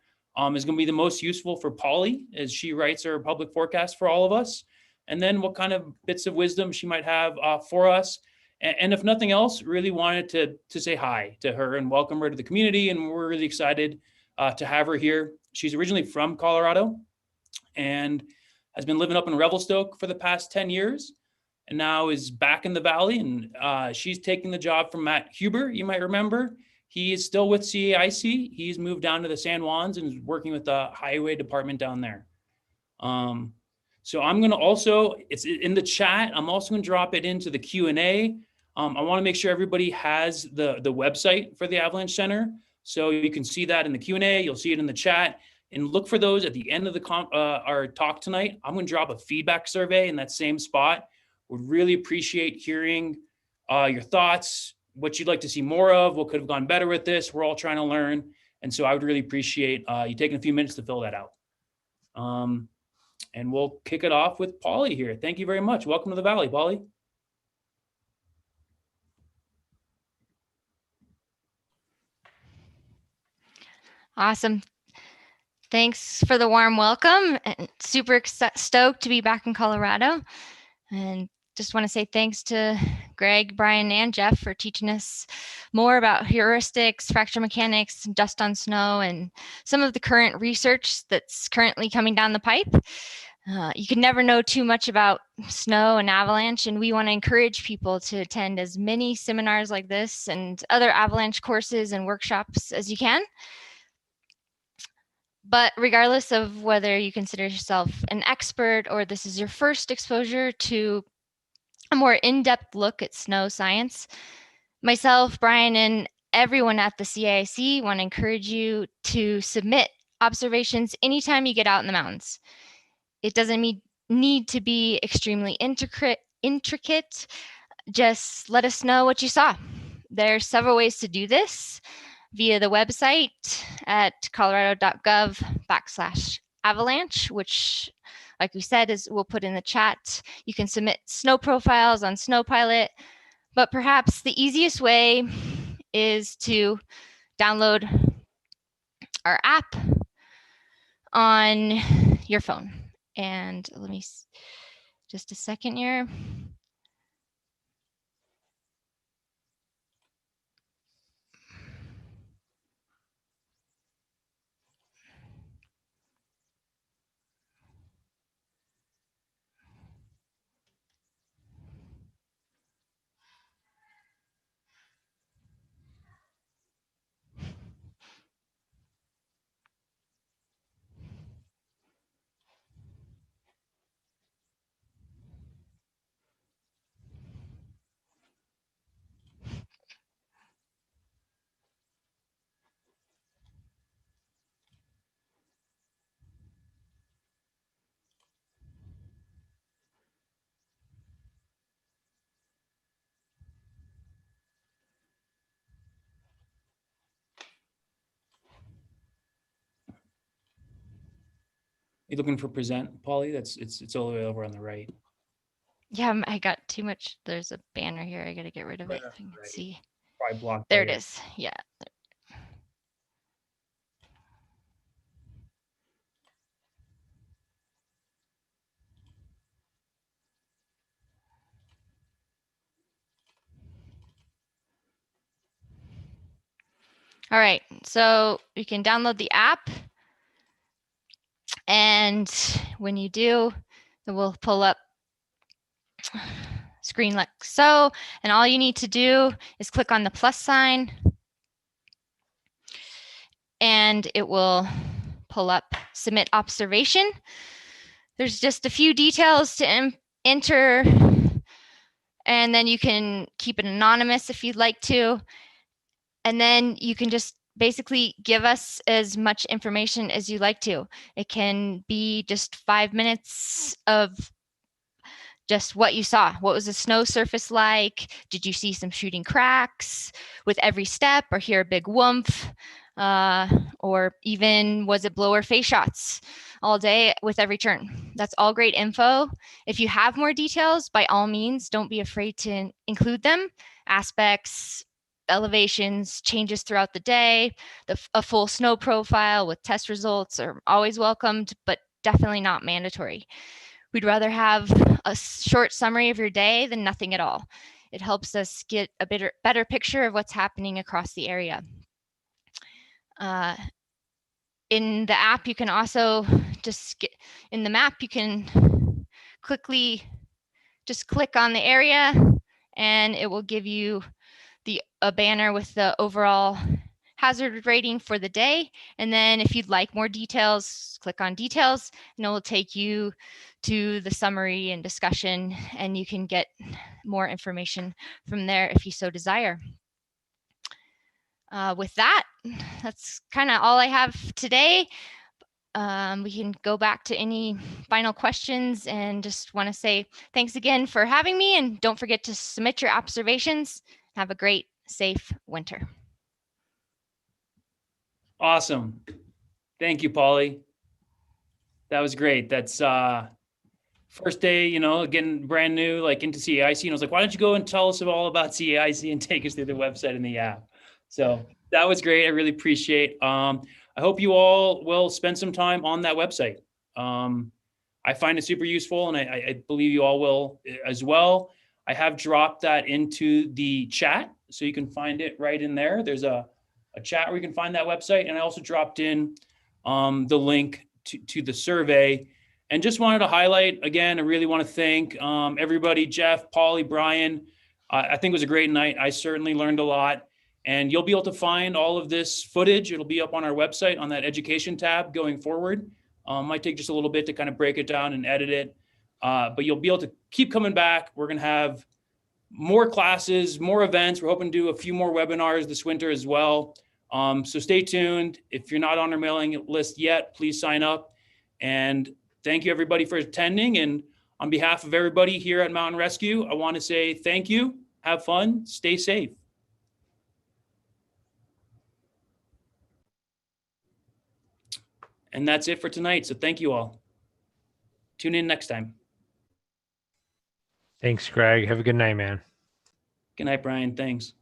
Speaker 1: is going to be the most useful for Polly as she writes her public forecast for all of us. And then what kind of bits of wisdom she might have for us. And if nothing else, really wanted to say hi to her and welcome her to the community. And we're really excited to have her here. She's originally from Colorado, and has been living up in Revelstoke for the past 10 years and now is back in the Valley. And she's taking the job from Matt Huber, you might remember. He is still with CAIC. He's moved down to the San Juans and is working with the highway department down there. So I'm going to also, it's in the chat, I'm also going to drop it into the Q&A. I want to make sure everybody has the website for the Avalanche Center. So you can see that in the Q&A, you'll see it in the chat, and look for those at the end of the our talk tonight. I'm going to drop a feedback survey in that same spot. Would really appreciate hearing your thoughts, what you'd like to see more of, what could have gone better with this. We're all trying to learn. And so I would really appreciate you taking a few minutes to fill that out. And we'll kick it off with Polly here. Thank you very much. Welcome to the Valley, Polly.
Speaker 7: Awesome. Thanks for the warm welcome, and super stoked to be back in Colorado. And just want to say thanks to Greg, Brian, and Jeff for teaching us more about heuristics, fracture mechanics, dust on snow, and some of the current research that's currently coming down the pipe. You can never know too much about snow and avalanche, and we want to encourage people to attend as many seminars like this and other avalanche courses and workshops as you can. But regardless of whether you consider yourself an expert or this is your first exposure to a more in-depth look at snow science, myself, Brian, and everyone at the CAIC want to encourage you to submit observations anytime you get out in the mountains. It doesn't need to be extremely intricate. Just let us know what you saw. There are several ways to do this via the website at colorado.gov/avalanche, which, like we said, we'll put in the chat. You can submit snow profiles on SnowPilot, but perhaps the easiest way is to download our app on your phone. And let me just a second here.
Speaker 1: You looking for present, Polly? It's all the way over on the right.
Speaker 7: Yeah, I got too much. There's a banner here. I got to get rid of it.
Speaker 1: Right.
Speaker 7: Let's see.
Speaker 1: Probably blocked.
Speaker 7: There it is. Yeah. All right, so you can download the app, and when you do, it will pull up screen like so, and all you need to do is click on the plus sign, and it will pull up submit observation. There's just a few details to enter, and then you can keep it anonymous if you'd like to. And then you can just basically give us as much information as you like to. It can be just 5 minutes of just what you saw. What was the snow surface like? Did you see some shooting cracks with every step, or hear a big whoomph? Or even was it blower face shots all day with every turn? That's all great info. If you have more details, by all means, don't be afraid to include them. Aspects, elevations, changes throughout the day, a full snow profile with test results are always welcomed, but definitely not mandatory. We'd rather have a short summary of your day than nothing at all. It helps us get a better picture of what's happening across the area. in the app, you can also just get in the map, you can quickly just click on the area and it will give you a banner with the overall hazard rating for the day. And then if you'd like more details, click on details and it will take you to the summary and discussion, and you can get more information from there if you so desire. With that, that's kind of all I have today. We can go back to any final questions, and just want to say thanks again for having me, and don't forget to submit your observations. Have a great, safe winter.
Speaker 1: Awesome. Thank you, Polly. That was great. That's first day, you know, getting brand new, like into CAIC. And I was like, why don't you go and tell us all about CAIC and take us through the website and the app? So that was great. I really appreciate. I hope you all will spend some time on that website. I find it super useful, and I believe you all will as well. I have dropped that into the chat, so you can find it right in there. There's a chat where you can find that website. And I also dropped in the link to the survey. And just wanted to highlight, again, I really want to thank everybody, Jeff, Polly, Brian. I think it was a great night. I certainly learned a lot. And you'll be able to find all of this footage. It'll be up on our website on that education tab going forward. Might take just a little bit to kind of break it down and edit it. But you'll be able to keep coming back. We're going to have more classes, more events. We're hoping to do a few more webinars this winter as well. So stay tuned. If you're not on our mailing list yet, please sign up. And thank you everybody for attending. And on behalf of everybody here at Mountain Rescue, I want to say thank you, have fun, stay safe. And that's it for tonight. So thank you all. Tune in next time.
Speaker 2: Thanks, Greg. Have a good night, man.
Speaker 1: Good night, Brian. Thanks.